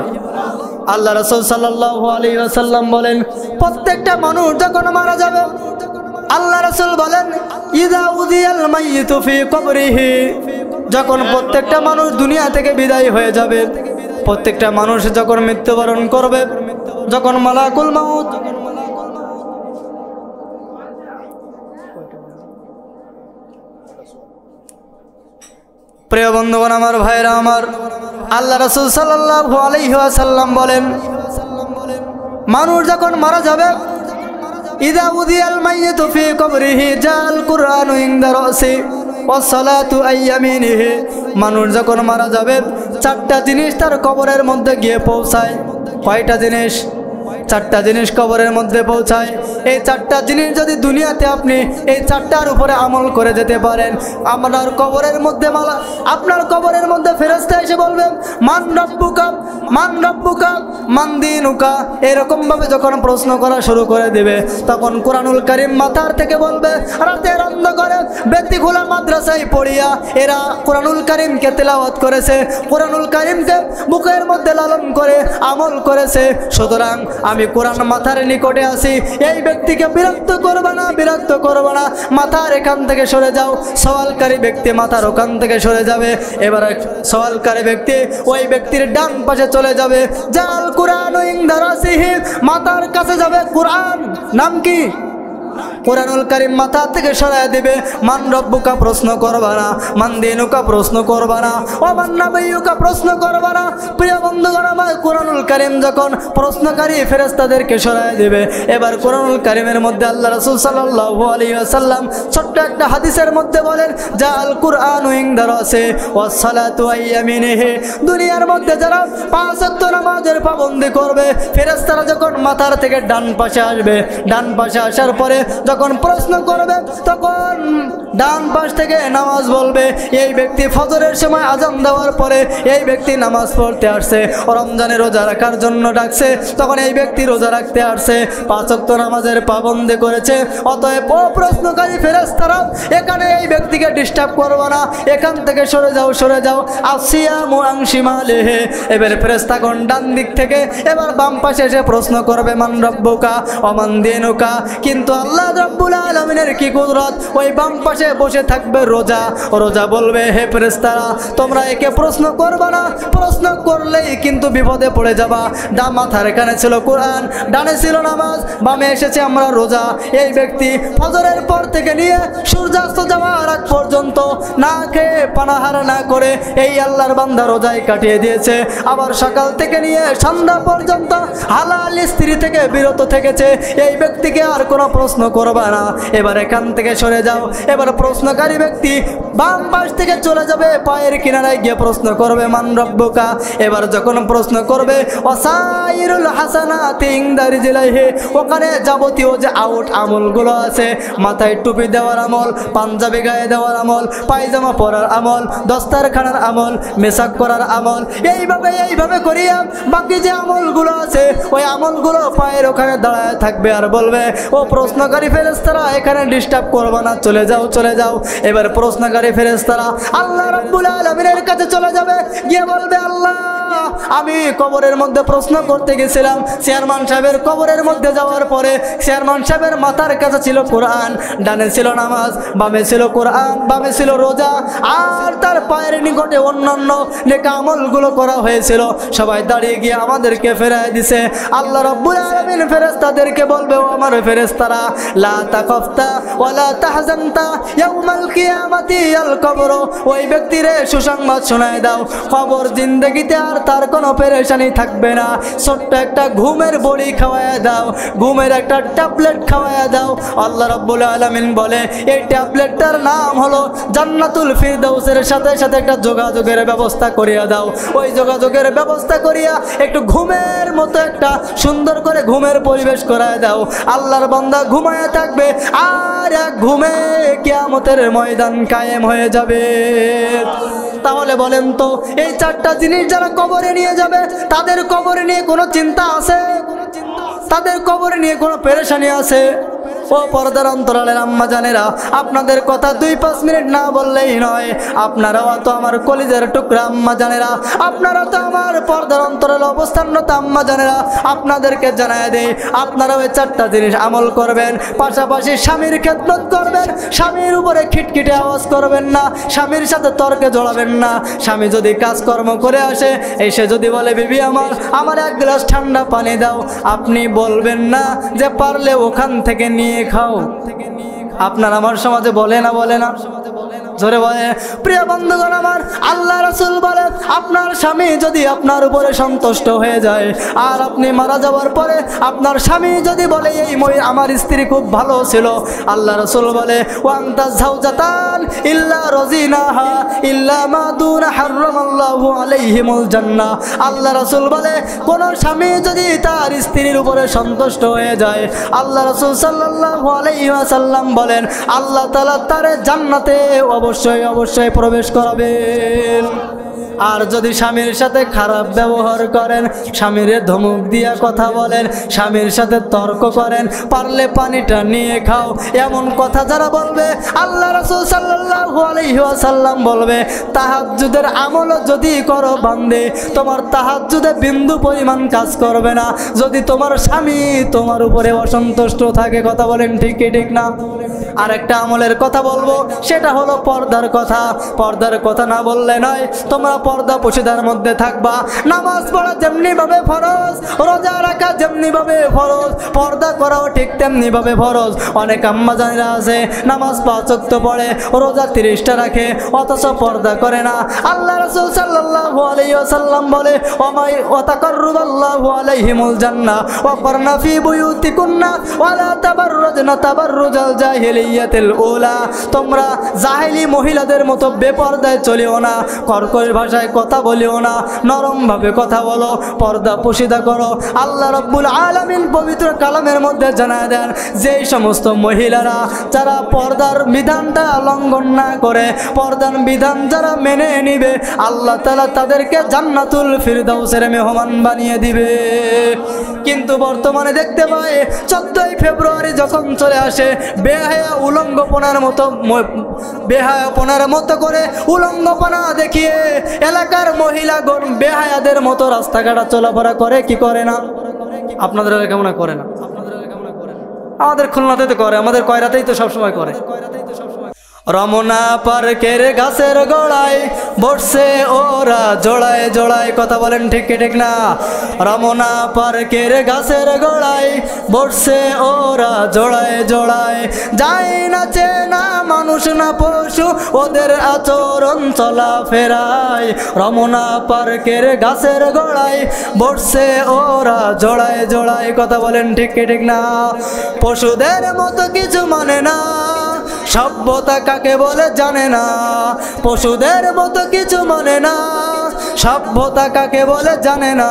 আল্লাহ রাসূল সাল্লাল্লাহু আলাইহি ওয়াসাল্লাম বলেন, প্রত্যেকটা মানুষ যখন মারা যাবে, আল্লাহ রাসূল বলেন, ইযা উদিয়াল মাইয়িতু ফি কবরিহি, যখন প্রত্যেকটা মানুষ দুনিয়া থেকে বিদায় হয়ে যাবে, প্রত্যেকটা মানুষ যখন মৃত্যুবরণ করবে, যখন মালাকুল মাউত প্রিয় বন্ধুগণ আমার, ভাইরা আমার, আল্লাহ রাসূল সাল্লাল্লাহু আলাইহি ওয়াসাল্লাম বলেন, মানুষ যখন মারা যাবে, ইযা উদিয়াল মাইয়িতু ফি কবরিহি জাআল কুরআনু ইনদা রাসি ওয়াস সালাতু আইয়ামিনিহি, মানুষ যখন মারা যাবে 4টা জিনিস তার কবরের মধ্যে গিয়ে পৌঁছায়। কয়টা জিনিস? 4টা জিনিস কবরের মধ্যে পৌঁছায়। এই 4টা জিনিস যদি দুনিয়াতে আপনি এই 4টার উপরে আমল করে যেতে পারেন, আপনার কবরের মধ্যে ফেরেশতা এসে বলবে, মান রব্বুকা মান রব্বুকা মান দীনুকা, এরকম ভাবে যখন প্রশ্ন করা শুরু করে দিবে, তখন কুরআনুল কারীম মাথার থেকে বলবে, রাতের অন্ধকারে বেতিখোলা মাদ্রাসায় পড়িয়া এরা কুরআনুল কারীমকে তেলাওয়াত করেছে, কুরআনুল কারীমকে বুকের মধ্যে লালন করে আমল করেছে, সুতরাং আমি কোরআন মাথার নিকটে আসি, এই ব্যক্তিকে বিরক্ত করবে না, বিরক্ত করবে না, মাথার এখান থেকে সরে যাও। সওয়ালকারী ব্যক্তি মাথার ওখান থেকে সরে যাবে। এবার সওয়ালকারী ব্যক্তি ওই ব্যক্তির ডান পাশে চলে যাবে। জাল কুরআন ইনদা রাসিহি, মাথার কাছে যাবে কুরআন। নাম কি? কুরআনুল কারীম মাথা থেকে সরায় দিবে। মান রব্বুকা প্রশ্ন করবা না, মান দীনুকা প্রশ্ন করবা না, ও মান নাবিয়ুকা প্রশ্ন করবা না। প্রিয় বন্ধুগণ আমার, কুরআনুল কারীম যখন প্রশ্নকারী ফেরেশতাদেরকে সরায় দিবে, এবার কুরআনুল কারীমের মধ্যে আল্লাহ রাসূল সাল্লাল্লাহু আলাইহি ওয়াসাল্লাম ছোট্ট একটা হাদিসের মধ্যে বলেন, জাআল কুরআনু ইনদা রাসি ওয়াস সালাতু আইয়ামিনিহি, দুনিয়ার মধ্যে যারা 5 ওয়াক্ত নামাজের পাবন্দি করবে, ফেরেশতারা যখন মাথার থেকে ডান পাশে আসবে, ডান পাশে আসার পরে যখন প্রশ্ন করবে, তখন ডান পাশ থেকে নামাজ বলবে। এই ব্যক্তি ফজরের সময় আজান দেওয়ার পরে এই ব্যক্তি নামাজ পড়তে আসছে, রমজানে রোজা রাখার জন্য ডাকছে, তখন এই ব্যক্তি রোজা রাখতে আসছে, 5 ওয়াক্ত নামাজের পাবন্দি করেছে। অতএব ও প্রশ্নকারী ফেরেশতারা এখানে এই ব্যক্তিকে ডিস্টার্ব করবো না, এখান থেকে সরে যাও, সরে যাও। আসিয়ামু আন শিমালিহি। এবার ফেরেশতাগণ ডান দিক থেকে এবার বাম পাশে এসে প্রশ্ন করবে মান রাব্বুকা ওয়া মান দীনুকা। কিন্তু আল্লাহ রাব্বুল আলামিনের কি কুদরত, ওই বাম পাশে বসে থাকবে রোজা। রোজা বলবে হে ফেরেশতারা তোমরা একে প্রশ্ন করবে না, প্রশ্ন করলেই কিন্তু বিপদে পড়ে যাবা। ডান মাথার এখানে ছিল কোরআন, ডানে ছিল নামাজ, বামে এসেছে আমরা রোজা। এই ব্যক্তি ফজরের পর থেকে নিয়ে সূর্যাস্ত যাওয়ার আগ পর্যন্ত না খেয়ে পানাহার না করে এই আল্লাহর বান্দা রোজায় কাটিয়ে দিয়েছে। আবার সকাল থেকে নিয়ে সন্ধ্যা পর্যন্ত হালাল স্ত্রী থেকে বিরত থেকেছে। এই ব্যক্তিকে আর কোনো প্রশ্ন করবা না, এবার এখান থেকে সরে যাও। এবার প্রশ্নকারী ব্যক্তি বাম পাশ থেকে চলে যাবে, পায়ের কিনারায় গিয়ে প্রশ্ন করবে মান রাব্বুকা। এবার যখন প্রশ্ন করবে ওয়াসাইরুল হাসানাতি ইনদা রিজলাইহি, ওখানে যাবতীয় যে আউট আমলগুলো আছে, মাথায় টুপি দেওয়ার আমল, পাঞ্জাবি গায়ে দেওয়ার আমল, পায়জামা পরার আমল, দস্তারখানার আমল, মেসাক করার আমল, এইভাবে করিয়া বাকি যে আমলগুলো আছে ওই আমলগুলো পায়ের ওখানে দাঁড়ায় থাকবে আর বলবে ও প্রশ্নকারী ফেরেশতারা এখানে ডিস্টার্ব করবে না, চলে যাও, চলে যাও। এবার প্রশ্নকারী ফেরেশতারা আল্লাহ রাব্বুল আলামিনের কাছে চলে যাবে, গিয়ে বলবে আল্লাহ আমি কবরের মধ্যে প্রশ্ন করতে গেছিলাম। চেয়ারম্যান সাহেবের কবরের মধ্যে যাওয়ার পরে চেয়ারম্যান সাহেবের মাথার কাছে ছিল কোরআন, ডানে ছিল নামাজ, বামে ছিল কোরআন, বামে ছিল রোজা, আর তার পায়ের নিকটে অন্যান্য নেক আমলগুলো করা হয়েছিল। সবাই দাঁড়িয়ে গিয়ে আমাদেরকে ফেরায় দিছে। আল্লাহ রাব্বুল আলামিন ফেরেশতাদেরকে বলবে ও আমার ফেরেশতারা লা তাকাফতা ওয়ালা তাহজানতা ইয়াউমাল কিয়ামাতি আল কবর। ওই ব্যক্তিরে সুসংবাদ শোনায় দাও, কবর জিন্দেগিতে আর তার কোনো পেরেশানি থাকবে না। ছোট্ট একটা ঘুমের বড়ি খাওয়ায়া দাও, ঘুমের একটা ট্যাবলেট খাওয়ায়া দাও। আল্লাহ রাব্বুল আলামিন বলে এই ট্যাবলেটটার নাম হলো জান্নাতুল ফিরদাউসের সাথে সাথে একটা যোগাযোগের ব্যবস্থা করিয়া দাও। ওই যোগাযোগের ব্যবস্থা করিয়া একটু ঘুমের মতো একটা সুন্দর করে ঘুমের পরিবেশ করায় দাও। আল্লাহর বান্দা ঘুমায়া থাকবে আর এক ঘুমে কিয়ামতের ময়দান কায়েম হয়ে যাবে। তাহলে বলেন তো এই 4টা জিনিস যারা কবরে নিয়ে যাবে তাদের কবরে নিয়ে কোনো চিন্তা আছে? তাদের কবরে নিয়ে কোনো পেরেশানি আছে? ও পর্দার অন্তরালের আম্মা জানেরা, আপনাদের কথা 2-5 মিনিট না বললেই নয়। আপনারাও তো আমার কলিজার টুকরা আম্মা জানেরা, আপনারা তো আমার পর্দার অন্তরালে অবস্থানরত আম্মা জানেরা। আপনাদেরকে জানায় দেই আপনারাও এই 4টা জিনিস আমল করবেন, পাশাপাশি স্বামীর খেদমত করবেন, স্বামীর উপরে খিটখিটে আওয়াজ করবেন না, স্বামীর সাথে তর্কে জড়াবেন না। স্বামী যদি কাজকর্ম করে আসে, এসে যদি বলে বিবি আমার 1 গ্লাস ঠান্ডা পানি দাও, আপনি বলবেন না যে পারলে ওখান থেকে নিয়ে খাও। আপনার আমার সমাজে বলে না, বলে না? জোরে বলে। প্রিয় বন্ধুগণ আমার, আল্লাহ রাসূল বলে আপনার স্বামী যদি আপনার উপরে সন্তুষ্ট হয়ে যায় আর আপনি মারা যাওয়ার পরে আপনার স্বামী যদি বলে এই আমার স্ত্রী খুব ভালো ছিল, আল্লাহ রাসূল বলে ওয়ান্তা যাওজাতান ইল্লা রাজিনাহা ইল্লা মা দুনা হারামাল্লাহু আলাইহিমুল জান্নাহ। আল্লাহ রাসূল বলে কোন স্বামী যদি তার স্ত্রীর উপরে সন্তুষ্ট হয়ে যায়, আল্লাহ রাসূল সাল্লাল্লাহু আলাইহি ওয়াসাল্লাম বলেন আল্লাহ তাআলা তার জান্নাতে অবশ্যই প্রবেশ করাবেন। আর যদি স্বামীর সাথে খারাপ ব্যবহার করেন, স্বামীরে ধমক দিয়া কথা বলেন, স্বামীর সাথে তর্ক করেন, পারলে পানিটা নিয়ে খাও, এমন কথা যারা বলবে আল্লাহ রাসূল সাল্লাল্লাহু আলাইহি ওয়াসাল্লাম বলবে তাহাজ্জুদের আমল যদি করো বান্দে, তোমার তাহাজ্জুদে বিন্দু পরিমাণ কাজ করবে না যদি তোমার স্বামী তোমার উপরে অসন্তুষ্ট থাকে। কথা বলেন ঠিক কি ঠিক না? আর একটা আমলের কথা বলবো, সেটা হলো পর্দার কথা। পর্দার কথা না বললে নয়, তোমরা পর্দা পশিদার মধ্যে থাকবা। নামাজ পড়া যেমনি ভাবে ফরজ, রোজা রাখা যেমনি ভাবে ফরজ, পর্দা করাও ঠিক তেমনি ভাবে ফরজ। অনেক আম্মা জানেরা আছে নামাজ 5 ওয়াক্ত পড়ে, রোজা 30টা রাখে, অথচ পর্দা করে না। আল্লাহ রাসূল সাল্লাল্লাহু আলাইহি ওয়াসাল্লাম বলে ওমাই ওয়াতাকাররাবাল্লাহু আলাইহিমুল জান্নাহ ওয়া করনা ফি বুয়ুতিকুন্না ওয়া লা তাবাররুজনা তাবাররুজাল জাহিলিয়াতিল উলা। তোমরা জাহেলি মহিলাদের মতো বেপরদায় চলিও না, কর্কশ ভাষায় ভাষায় কথা বলিও না, নরমভাবে কথা বলো, পর্দা পুশিদা করো। আল্লাহ রাব্বুল আলামিন পবিত্র কালামের মধ্যে জানায় দেন, যেই সমস্ত মহিলারা যারা পর্দার বিধানটা লঙ্ঘন না করে, পর্দার বিধান যারা মেনে নিবে, আল্লাহ তাআলা তাদেরকে জান্নাতুল ফিরদাউসের মেহমান বানিয়ে দিবে। কিন্তু বর্তমানে দেখতে পাই 14ই ফেব্রুয়ারি যখন চলে আসে, বেহায়াপনার মতো করে উলঙ্গপনা দেখিয়ে এলাকার মহিলাগণ বেহায়াদের মতো রাস্তাঘাটে চলাফেরা করে, কি করে না? আপনাদের এলাকা কেমন করে না? আমাদের খুলনাতে তো করে, আমাদের কয়রাতেই তো সবসময় করে। রমনা পার্কের গাছের গোড়ায় বসছে ওরা জোড়ায় জোড়ায়, কথা বলেন ঠিক কি ঠিক না? রমনা পার্কের গাছের গোড়ায় বসছে ওরা জোড়ায় জোড়ায়, যায় না চেনা মানুষ না পশু ওদের আচরণ চলাফেরায়। রমনা পার্কের গাছের গোড়ায় বসছে ওরা জোড়ায় জোড়ায়, কথা বলেন ঠিক কি ঠিক না? পশুদের মতো কিছু মানে না, সভ্যতা কাকে বলে জানে না। পশুদের মতো কিছু মানে না, সভ্যতা কাকে বলে জানে না।